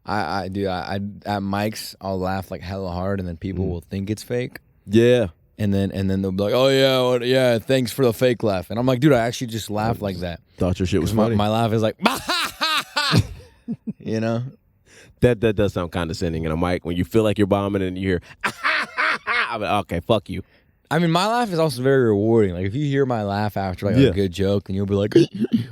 S1: I do. I at mics, I'll laugh like hella hard, and then people will think it's fake.
S2: Yeah.
S1: And then they'll be like, oh yeah, yeah, thanks for the fake laugh. And I'm like, dude, I actually just laugh like that.
S2: Thought your shit was funny.
S1: My laugh is like, you know.
S2: That does sound condescending in a mic when you feel like you're bombing and you hear. I'm like, okay, fuck you.
S1: I mean, my laugh is also very rewarding. Like if you hear my laugh after like a good joke, then you'll be like,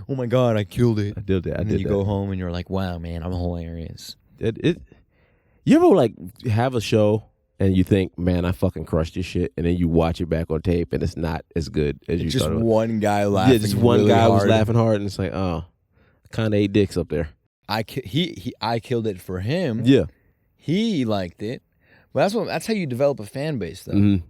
S1: oh my god, I killed it.
S2: I did that.
S1: And then you go home and you're like, wow, man, I'm hilarious.
S2: You ever like have a show and you think, man, I fucking crushed this shit, and then you watch it back on tape and it's not as good as you thought it was.
S1: Just one guy laughing.
S2: Yeah, just one
S1: really
S2: guy was
S1: hard.
S2: laughing hard, and it's like, oh, I kind of ate dicks up there.
S1: I killed it for him.
S2: Yeah,
S1: he liked it. But that's how you develop a fan base, though.
S2: Mm-hmm.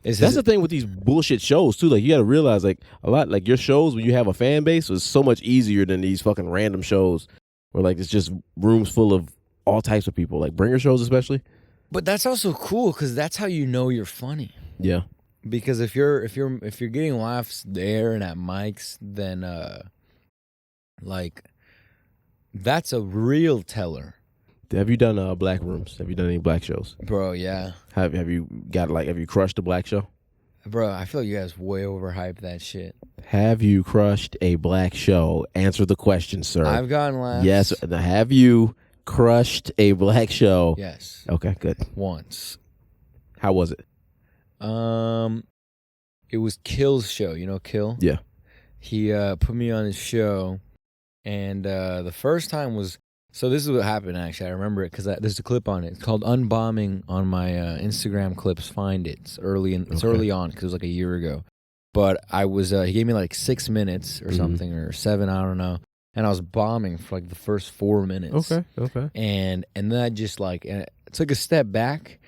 S2: That's the thing with these bullshit shows too. Like you got to realize, like a lot, like your shows when you have a fan base is so much easier than these fucking random shows where like it's just rooms full of all types of people, like bringer shows especially.
S1: But that's also cool because that's how you know you're funny.
S2: Yeah.
S1: Because if you're getting laughs there and at mics, then like that's a real teller.
S2: Have you done black rooms? Have you done any black shows?
S1: Bro, yeah.
S2: Have you crushed a black show?
S1: Bro, I feel like you guys way overhyped that shit.
S2: Have you crushed a black show? Answer the question, sir.
S1: I've gotten laughs.
S2: Yes. Have you crushed a black show?
S1: Yes.
S2: Okay, good.
S1: Once.
S2: How was it?
S1: It was Kill's show. You know Kill?
S2: Yeah.
S1: He put me on his show, and the first time was. So this is what happened, actually. I remember it because there's a clip on it. It's called Unbombing on my Instagram clips. Find it. It's early on because it was like a year ago. But I was he gave me like 6 minutes or something, or 7, I don't know. And I was bombing for like the first 4 minutes.
S2: Okay.
S1: And then I just like took a step back,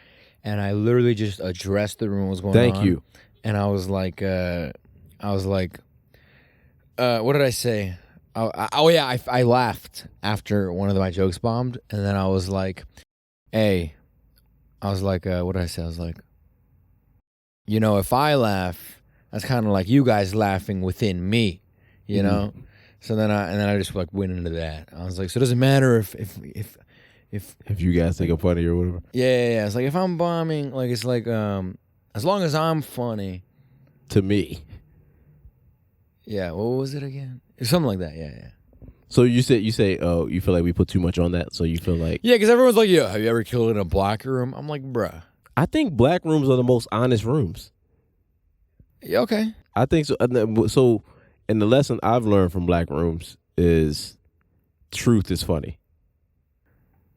S1: and I literally just addressed the room what was going on.
S2: Thank you.
S1: And I was like, what did I say? I laughed after one of my jokes bombed, and then I was like, hey, what did I say? I was like, you know, if I laugh, that's kind of like you guys laughing within me, you know? So then I just like went into that. I was like, so it doesn't matter if
S2: you guys think I'm funny or whatever.
S1: Yeah. It's like if I'm bombing, like it's like as long as I'm funny.
S2: To me.
S1: Yeah, what was it again? Something like that, yeah.
S2: So you say, oh, you feel like we put too much on that, so you feel like...
S1: Yeah, because everyone's like, yeah, have you ever killed in a black room? I'm like, bruh.
S2: I think black rooms are the most honest rooms.
S1: Yeah, okay.
S2: I think so. So, and the lesson I've learned from black rooms is truth is funny.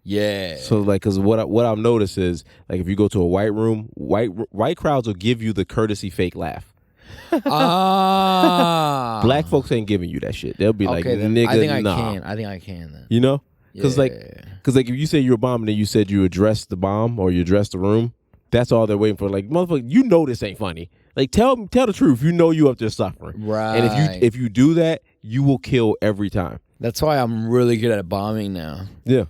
S1: Yeah.
S2: So, like, because what I've noticed is, like, if you go to a white room, white crowds will give you the courtesy fake laugh. Black folks ain't giving you that shit. They'll be like, nigga,
S1: I think I
S2: nah.
S1: can. I think I can then.
S2: You know? Because like if you say you're a bomb and then you said you addressed the bomb or you addressed the room, that's all they're waiting for. Like, motherfucker, you know this ain't funny. Like, tell the truth. You know you up there suffering.
S1: Right.
S2: And if you do that, you will kill every time.
S1: That's why I'm really good at bombing now.
S2: Yeah.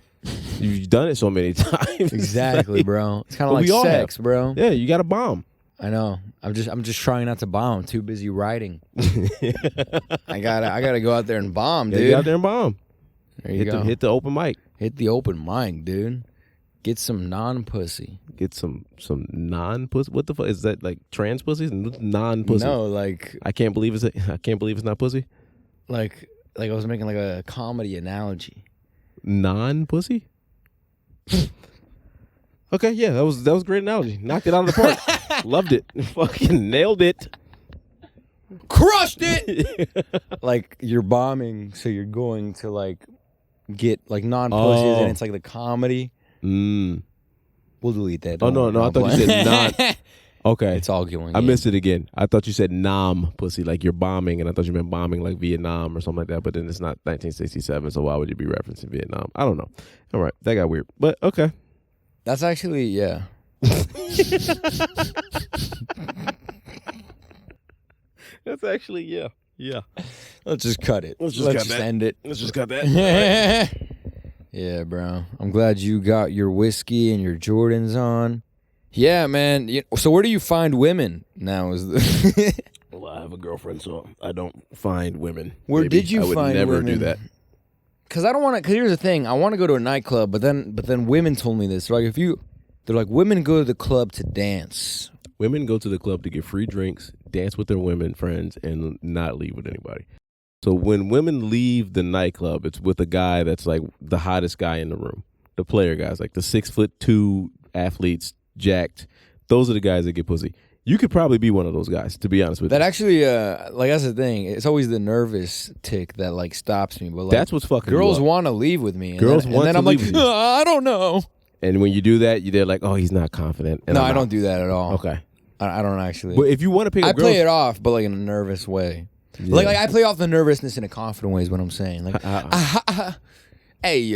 S2: You've done it so many times.
S1: Exactly, bro. It's kind of like sex, bro.
S2: Yeah, you got to bomb.
S1: I know. I'm just trying not to bomb. I'm too busy writing. I gotta go out there and bomb, dude.
S2: Yeah, get out there and bomb.
S1: There you go.
S2: Hit the open mic.
S1: Hit the open mic, dude. Get some non-pussy.
S2: Get some non-pussy. What the fuck is that? Like trans pussies? Non-pussy.
S1: No, like
S2: I can't believe it's not pussy.
S1: Like I was making like a comedy analogy.
S2: Non-pussy. Okay, yeah, that was a great analogy. Knocked it out of the park. Loved it. Fucking nailed it.
S1: Crushed it. Like you're bombing, so you're going to like get like non-pussies, and it's like the comedy.
S2: Mm.
S1: We'll delete that.
S2: Oh no, I thought you said non. Okay.
S1: It's all going
S2: I
S1: in.
S2: missed it again. I thought you said Nam pussy, like you're bombing, and I thought you meant bombing like Vietnam or something like that, but then it's not 1967, so why would you be referencing Vietnam? I don't know. All right, that got weird, but okay.
S1: That's actually, yeah.
S2: That's actually, yeah.
S1: Let's just cut it.
S2: Let's just
S1: end it.
S2: Let's just cut that.
S1: Yeah, bro. I'm glad you got your whiskey and your Jordans on. Yeah, man. So where do you find women now?
S2: Well, I have a girlfriend, so I don't find women.
S1: Where
S2: Maybe.
S1: did you find women?
S2: I would never do that.
S1: Because I don't want to. Because here's the thing: I want to go to a nightclub, but then women told me this. Like, they're like, women go to the club to dance.
S2: Women go to the club to get free drinks, dance with their women friends, and not leave with anybody. So when women leave the nightclub, it's with a guy that's like the hottest guy in the room, the player guys, like the 6'2" athletes, jacked. Those are the guys that get pussy. You could probably be one of those guys, to be honest with you.
S1: That actually, like, that's the thing. It's always the nervous tick that like stops me. But like,
S2: that's what's fucking.
S1: Girls want to leave with me.
S2: Girls want to leave.
S1: And then I'm like, I don't know.
S2: And when you do that, they're like, oh, he's not confident. And
S1: no, I don't do that at all.
S2: Okay.
S1: I don't actually.
S2: But if you want to pick up girls,
S1: I play it off, but like in a nervous way. Yeah. Like I play off the nervousness in a confident way is what I'm saying. Like, hey,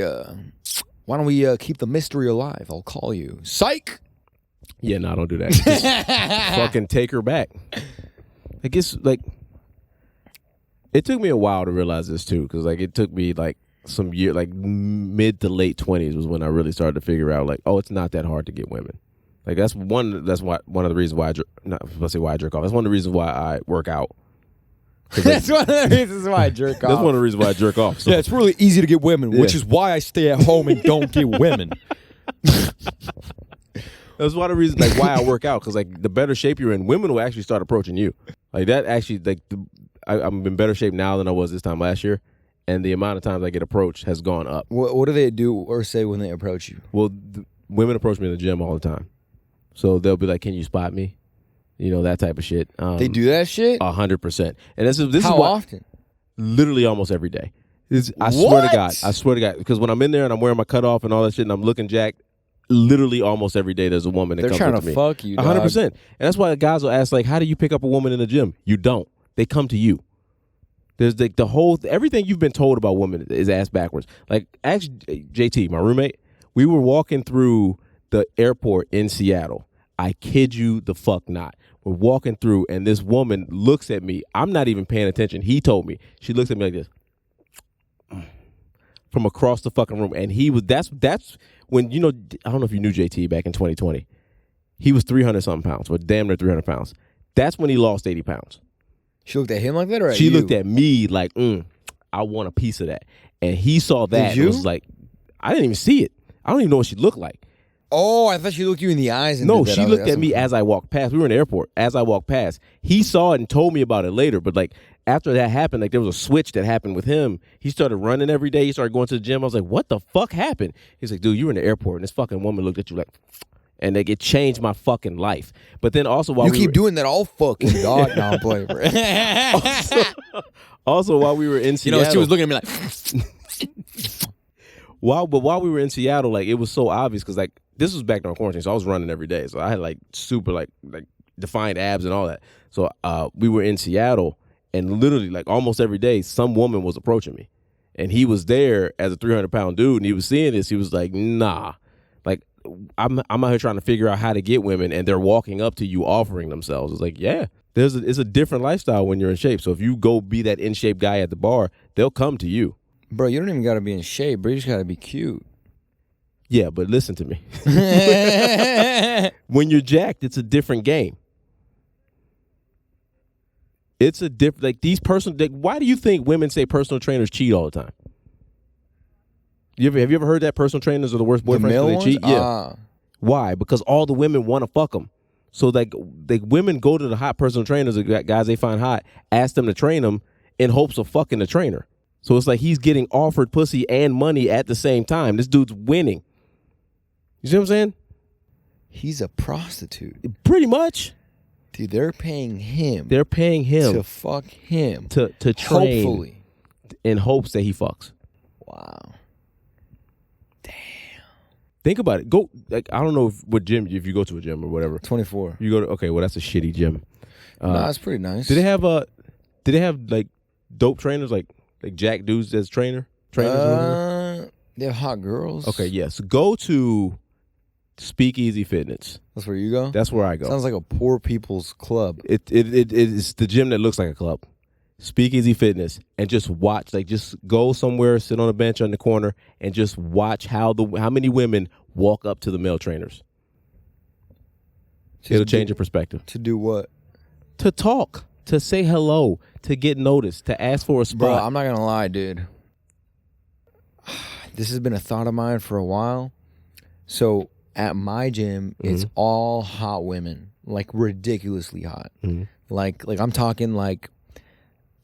S1: why don't we keep the mystery alive? I'll call you. Psych.
S2: Yeah, no, don't do that. Just fucking take her back. I guess like it took me a while to realize this too, because like it took me like some year, like mid to late 20s was when I really started to figure out like, oh, it's not that hard to get women. Like that's one of the reasons why why I jerk off. That's one of the reasons why I work out.
S1: That's one of the reasons why I jerk off.
S2: That's one of the reasons why I jerk off. So.
S1: Yeah, it's really easy to get women, which is why I stay at home and don't get women.
S2: That's one of the reasons like why I work out, because like the better shape you're in, women will actually start approaching you. Like that actually, like I'm in better shape now than I was this time last year, and the amount of times I get approached has gone up.
S1: What do they do or say when they approach you?
S2: Well, women approach me in the gym all the time, so they'll be like, "Can you spot me?" You know, that type of shit.
S1: They do that shit
S2: 100%, and this is
S1: how often?
S2: Literally almost every day. I swear to God, because when I'm in there and I'm wearing my cutoff and all that shit, and I'm looking jacked. Literally almost every day there's a woman that
S1: They're
S2: comes
S1: trying
S2: up to
S1: to
S2: me.
S1: fuck you, dog.
S2: 100%. And that's why guys will ask like, how do you pick up a woman in the gym? You don't. They come to you. There's like the whole everything you've been told about women is ass backwards. Like ask JT, my roommate. We were walking through the airport in Seattle. I kid you the fuck not. We're walking through and this woman looks at me. I'm not even paying attention. He told me. She looks at me like this. From across the fucking room. And he was that's when, you know, I don't know if you knew JT back in 2020. He was 300-something pounds, or damn near 300 pounds. That's when he lost 80 pounds.
S1: She looked at him like that, or
S2: she looked at me like, I want a piece of that. And he saw that and was like, I didn't even see it. I don't even know what she looked like.
S1: Oh, I thought she looked you in the eyes. And
S2: no, she looked at me as I walked past. We were in the airport. As I walked past, he saw it and told me about it later. But like after that happened, like there was a switch that happened with him. He started running every day. He started going to the gym. I was like, what the fuck happened? He's like, dude, you were in the airport and this fucking woman looked at you like, and like it changed my fucking life. But then also while
S1: you keep doing that all fucking dog. No, I'm playing.
S2: Also, while we were in Seattle,
S1: you know, she was looking at me like.
S2: While we were in Seattle, like it was so obvious because like this was back during quarantine, so I was running every day, so I had like super like defined abs and all that. So we were in Seattle, and literally like almost every day, some woman was approaching me, and he was there as a 300-pound dude, and he was seeing this. He was like, "Nah, like I'm out here trying to figure out how to get women, and they're walking up to you offering themselves." It's like, yeah, it's a different lifestyle when you're in shape. So if you go be that in shape guy at the bar, they'll come to you.
S1: Bro, you don't even got to be in shape, bro. You just got to be cute.
S2: Yeah, but listen to me. When you're jacked, it's a different game. It's a different, like these why do you think women say personal trainers cheat all the time? Have you ever heard that personal trainers are the worst boyfriends because they cheat? Yeah. Why? Because all the women want to fuck them. So like women go to the hot personal trainers, the guys they find hot, ask them to train them in hopes of fucking the trainer. So it's like he's getting offered pussy and money at the same time. This dude's winning. You see what I'm saying?
S1: He's a prostitute.
S2: Pretty much.
S1: Dude, they're paying him.
S2: They're paying him.
S1: To fuck him.
S2: To train.
S1: Hopefully.
S2: In hopes that he fucks.
S1: Wow. Damn.
S2: Think about it. Go. Like, I don't know what gym, if you go to a gym or whatever.
S1: 24.
S2: You go to, okay, well, that's a shitty gym.
S1: Nah, that's pretty nice.
S2: Did they have like dope trainers, like Jack dudes as trainers? Or whatever?
S1: They have hot girls.
S2: Okay, yes. Go to Speakeasy Fitness.
S1: That's where you go?
S2: That's where I go.
S1: Sounds like a poor people's club.
S2: It is the gym that looks like a club. Speakeasy Fitness, and just watch. Like, just go somewhere, sit on a bench on the corner, and just watch how many women walk up to the male trainers. It'll change your perspective.
S1: To do what?
S2: To talk, to say hello, to get noticed, to ask for a spot.
S1: Bro, I'm not gonna lie, dude. This has been a thought of mine for a while. So at my gym, it's all hot women, like ridiculously hot. Like I'm talking like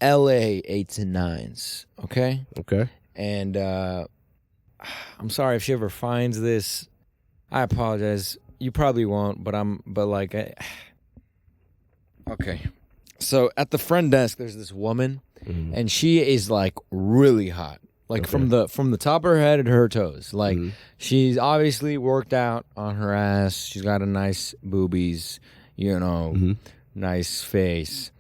S1: LA 8s and 9s. Okay.
S2: Okay.
S1: And I'm sorry if she ever finds this. I apologize. You probably won't, but okay. So at the front desk, there's this woman, and she is like really hot. Like from the top of her head to her toes. Like she's obviously worked out on her ass. She's got a nice boobies, nice face.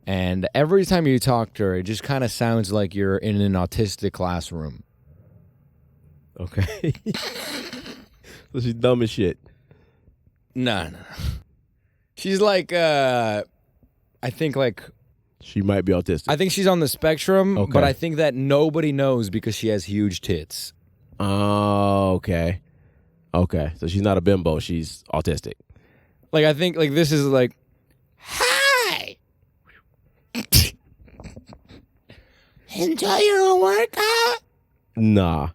S1: And every time you talk to her, it just kind of sounds like you're in an autistic classroom.
S2: Okay. So she's dumb as shit.
S1: No. She's like, I think like...
S2: She might be autistic.
S1: I think she's on the spectrum, but I think that nobody knows because she has huge tits.
S2: Oh, okay. Okay. So she's not a bimbo. She's autistic.
S1: Like, I think like this is like, hi! Enjoy your workout?
S2: Nah.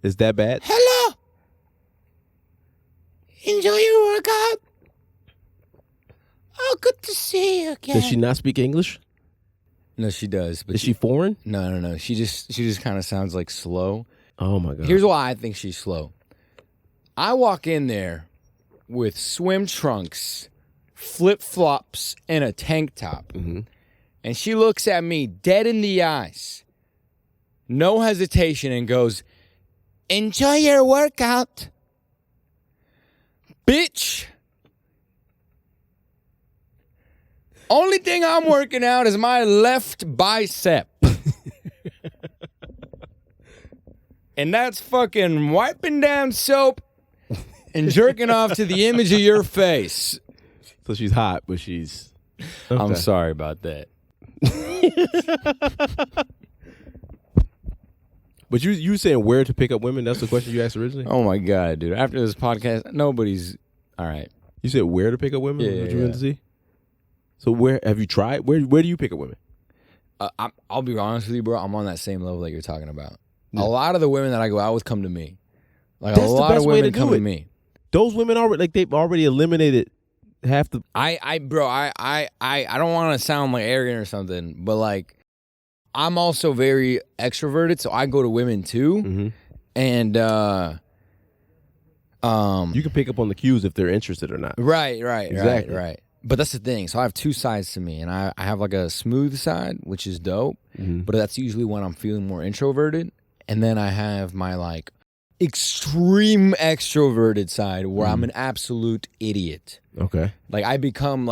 S2: Is that bad?
S1: Hello? Enjoy your workout? Oh, good to see you again.
S2: Does she not speak English?
S1: No, she does. But
S2: is she foreign?
S1: No. She just kind of sounds like slow.
S2: Oh, my God.
S1: Here's why I think she's slow. I walk in there with swim trunks, flip-flops, and a tank top. And she looks at me dead in the eyes, no hesitation, and goes, enjoy your workout. Bitch. Only thing I'm working out is my left bicep. And that's fucking wiping down soap and jerking off to the image of your face.
S2: So she's hot, but she's... Okay.
S1: I'm sorry about that.
S2: But you saying where to pick up women? That's the question you asked originally?
S1: Oh my God, dude. After this podcast, nobody's... All right.
S2: You said where to pick up women?
S1: Yeah,
S2: what you meant to see? So where have you tried? Where do you pick up women?
S1: I'll be honest with you, bro. I'm on that same level that you're talking about. Yeah. A lot of the women that I go out with come to me. Like that's a lot of women come to me.
S2: Those women already they've already eliminated half the.
S1: I don't want to sound like arrogant or something, but like I'm also very extroverted, so I go to women too, and
S2: you can pick up on the cues if they're interested or not.
S1: Right,
S2: exactly.
S1: right. But that's the thing. So I have two sides to me, and I have like a smooth side, which is dope, but that's usually when I'm feeling more introverted, and then I have my like extreme extroverted side where I'm an absolute idiot.
S2: Okay.
S1: Like I become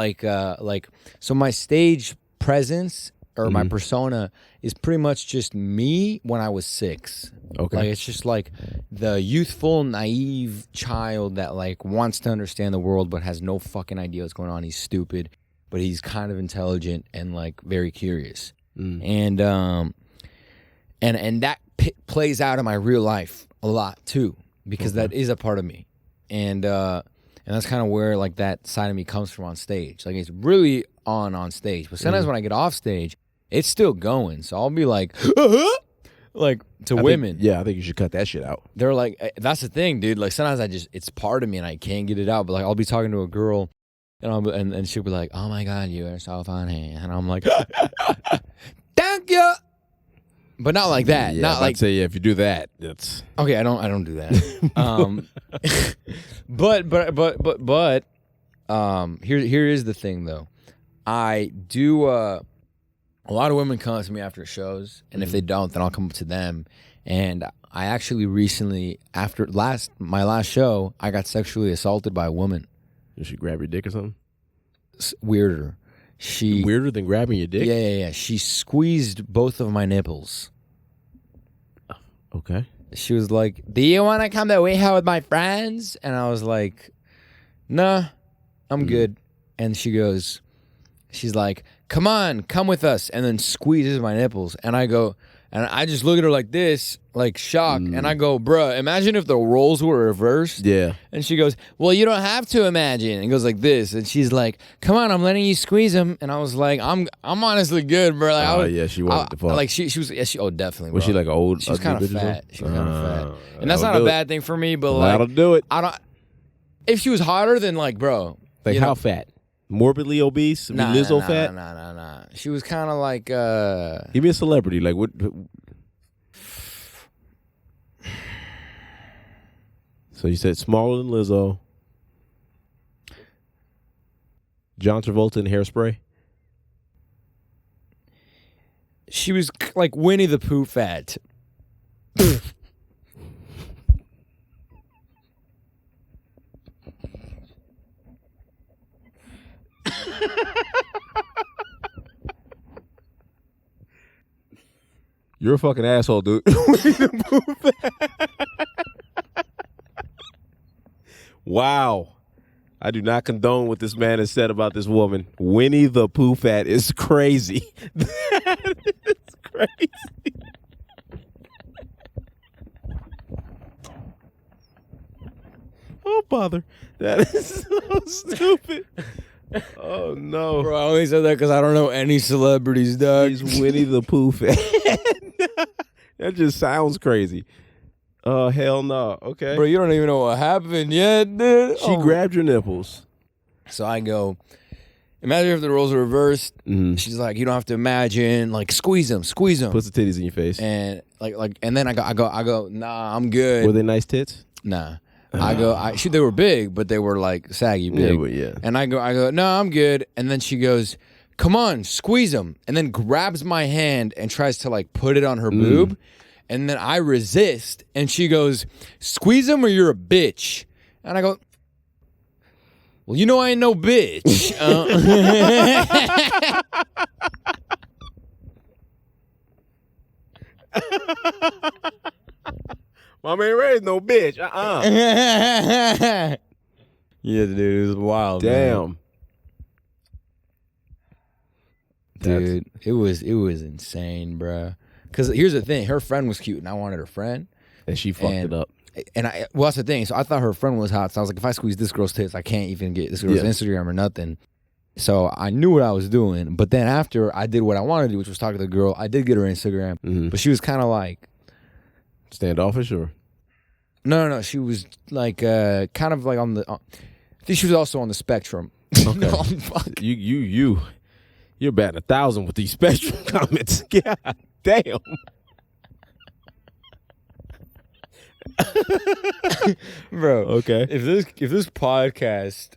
S1: so my stage presence or my persona is pretty much just me when I was 6.
S2: Okay.
S1: Like it's just like the youthful, naive child that like wants to understand the world but has no fucking idea what's going on. He's stupid, but he's kind of intelligent and like very curious. And that plays out in my real life a lot too, because that is a part of me. And that's kind of where like that side of me comes from on stage. Like it's really on stage, but sometimes when I get off stage, it's still going. So I'll be like, like to women.
S2: I think you should cut that shit out.
S1: They're like, that's the thing, dude. Like sometimes it's part of me and I can't get it out. But like I'll be talking to a girl, and she'll be like, "Oh my God, you are so funny," and I'm like, "Thank you." But not like that.
S2: Yeah,
S1: not like
S2: say if you do that, that's
S1: okay. I don't do that. But here is the thing though. I do. A lot of women come up to me after shows, and if they don't, then I'll come up to them, and I actually recently, after my last show, I got sexually assaulted by a woman.
S2: Did she grab your dick or something?
S1: Weirder.
S2: Weirder than grabbing your dick?
S1: Yeah. She squeezed both of my nipples.
S2: Okay.
S1: She was like, "Do you want to come to WeHo with my friends?" And I was like, "Nah, I'm good." And she's like, "Come on, come with us," and then squeezes my nipples. And I go, and I just look at her like this, like shocked. And I go, "Bruh, imagine if the roles were reversed."
S2: Yeah.
S1: And she goes, "Well, you don't have to imagine." And goes like this. And she's like, "Come on, I'm letting you squeeze him." And I was like, I'm honestly good, bro. Like,
S2: yeah, she wanted to fuck.
S1: Like she was, definitely.
S2: Was
S1: bro.
S2: she like an old?
S1: She was kind of fat. She was kind of fat. And that's
S2: that'll
S1: not a
S2: do
S1: bad thing for me, but
S2: That'll do it.
S1: I don't. If she was hotter, then like, bro.
S2: Like how fat? Morbidly obese?
S1: Nah,
S2: Lizzo fat?
S1: Nah. She was kind of like.
S2: Give me a celebrity. Like what? So you said smaller than Lizzo. John Travolta in Hairspray?
S1: She was like Winnie the Pooh fat.
S2: You're a fucking asshole, dude. Wow. I do not condone what this man has said about this woman. Winnie the Pooh fat is crazy. That is crazy. Oh, bother. That is so stupid. Oh, no.
S1: Bro, I only said that because I don't know any celebrities, dog.
S2: He's Winnie the Pooh fat. That just sounds crazy. Oh, hell no. Okay.
S1: Bro, you don't even know what happened yet, dude.
S2: She grabbed your nipples.
S1: So I go, imagine if the roles were reversed.
S2: Mm-hmm.
S1: She's like, you don't have to imagine. Like, squeeze them.
S2: Puts the titties in your face.
S1: And and then I go, nah, I'm good.
S2: Were they nice tits?
S1: Nah. They were big, but they were like saggy big.
S2: Yeah.
S1: And I go, no, I'm good. And then she goes, come on, squeeze them. And then grabs my hand and tries to like put it on her boob. And then I resist. And she goes, squeeze them or you're a bitch. And I go, well, you know I ain't no bitch.
S2: My man raised no bitch.
S1: Yeah, dude, it was wild.
S2: Damn.
S1: Man. Dude, it was insane, bro. Because here's the thing, her friend was cute, and I wanted her friend,
S2: and she fucked it up.
S1: And that's the thing. So I thought her friend was hot. So I was like, if I squeeze this girl's tits, I can't even get this girl's Instagram or nothing. So I knew what I was doing. But then after I did what I wanted to do, which was talk to the girl, I did get her Instagram, but she was kind of like
S2: standoffish, or
S1: no. She was like kind of like on the. I think she was also on the spectrum.
S2: Okay. No, fuck. You're batting 1,000 with these spectrum comments. God damn.
S1: Bro,
S2: okay.
S1: If this podcast,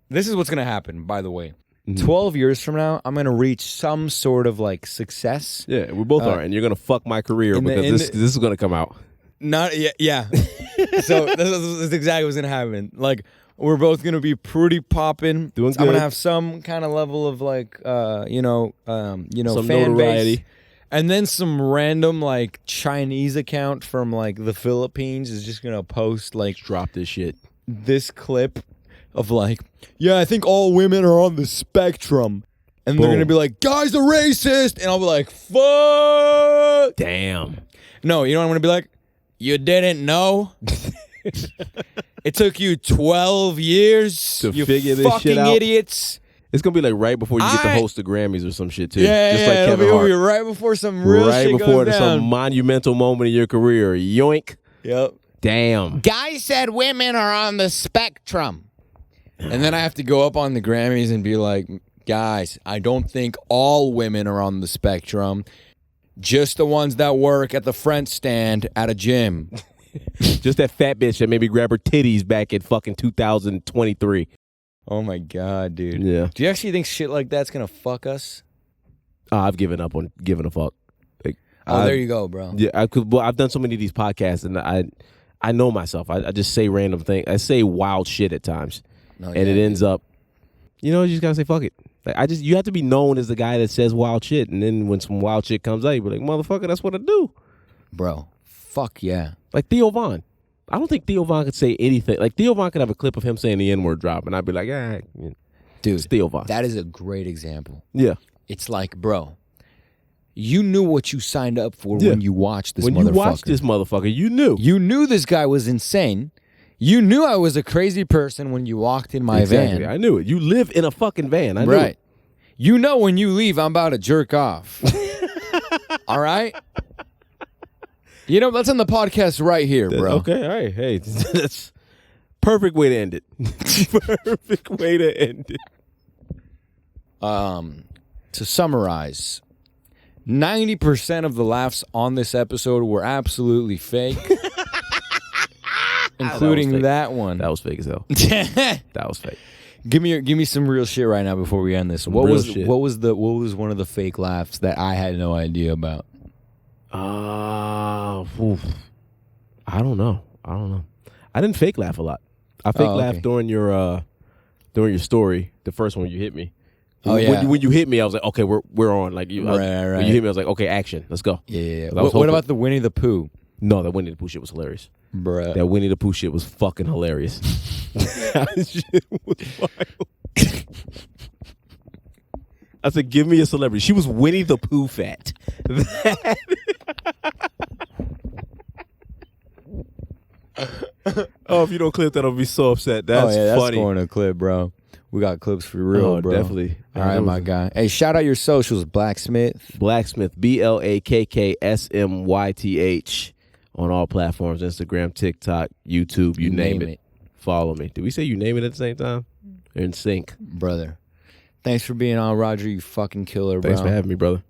S1: this is what's gonna happen, by the way. 12 years from now, I'm gonna reach some sort of like success.
S2: Yeah, we both are, and you're gonna fuck my career because this is gonna come out.
S1: Not yeah. So that's exactly what's gonna happen. Like we're both gonna be pretty popping.
S2: Doing good.
S1: I'm gonna have some kind of level of like some fan
S2: notoriety.
S1: base. And then some random like Chinese account from like the Philippines is just gonna post like
S2: drop this shit.
S1: This clip of like, yeah, I think all women are on the spectrum. And
S2: Boom.
S1: They're gonna be like, guys are racist, and I'll be like, fuck.
S2: Damn.
S1: No, you know what I'm gonna be like? You didn't know? It took you 12 years
S2: to
S1: you
S2: figure this shit out.
S1: Fucking idiots.
S2: It's gonna be like right before you get to host the Grammys or some shit too.
S1: Yeah,
S2: just like Kevin
S1: it'll
S2: Hart.
S1: be right before some real
S2: right
S1: shit
S2: before
S1: goes down.
S2: some monumental moment in your career. Yoink.
S1: Yep.
S2: Damn.
S1: Guy said women are on the spectrum. And then I have to go up on the Grammys and be like, guys, I don't think all women are on the spectrum. Just the ones that work at the front stand at a gym.
S2: Just that fat bitch that made me grab her titties back in fucking 2023.
S1: Oh my God, dude.
S2: Yeah.
S1: Do you actually think shit like that's gonna fuck us?
S2: I've given up on giving a fuck. Like,
S1: there you go, bro.
S2: Yeah, I've done so many of these podcasts, and I know myself. I just say random things. I say wild shit at times, and it ends up, you just gotta say fuck it. Like you have to be known as the guy that says wild shit, and then when some wild shit comes out, you be like, motherfucker, that's what I do,
S1: bro. Fuck yeah.
S2: Like Theo Von. I don't think Theo Von could say anything. Like Theo Von could have a clip of him saying the N-word drop, and I'd be like,
S1: dude,
S2: it's Theo Von.
S1: That is a great example.
S2: Yeah.
S1: It's like, bro, you knew what you signed up for when you watched this motherfucker.
S2: When you watched this motherfucker, you knew.
S1: You knew this guy was insane. You knew I was a crazy person when you walked in my van.
S2: I knew it. You live in a fucking van. I knew it.
S1: You know when you leave, I'm about to jerk off. All right? Let's end the podcast right here, bro.
S2: Okay, all right. Hey, that's perfect way to end it. Perfect way to end it.
S1: To summarize, 90% of the laughs on this episode were absolutely fake, including that one.
S2: That was fake as hell. That was fake.
S1: Give me some real shit right now before we end this. What was one of the fake laughs that I had no idea about?
S2: I don't know. I didn't fake laugh a lot. I fake laughed during your story, the first one you hit me. When you hit me, I was like, okay, we're on. Like you,
S1: right.
S2: When you hit me, I was like, okay, action, let's go.
S1: Yeah. What about the Winnie the Pooh?
S2: No, that Winnie the Pooh shit was hilarious.
S1: Bruh.
S2: That Winnie the Pooh shit was fucking hilarious. That shit was wild. I said, give me a celebrity. She was Winnie the Pooh fat. Oh, if you don't clip that, I'll be so upset. That's funny.
S1: That's going to clip, bro. We got clips for real, bro.
S2: Definitely.
S1: All right, my guy. Hey, shout out your socials, Blacksmith.
S2: Blacksmith, BLAKKSMYTH on all platforms, Instagram, TikTok, YouTube, you name it. Follow me. Did we say you name it at the same time? They're in sync.
S1: Brother. Thanks for being on, Roger, you fucking killer, bro.
S2: Thanks for having me, brother.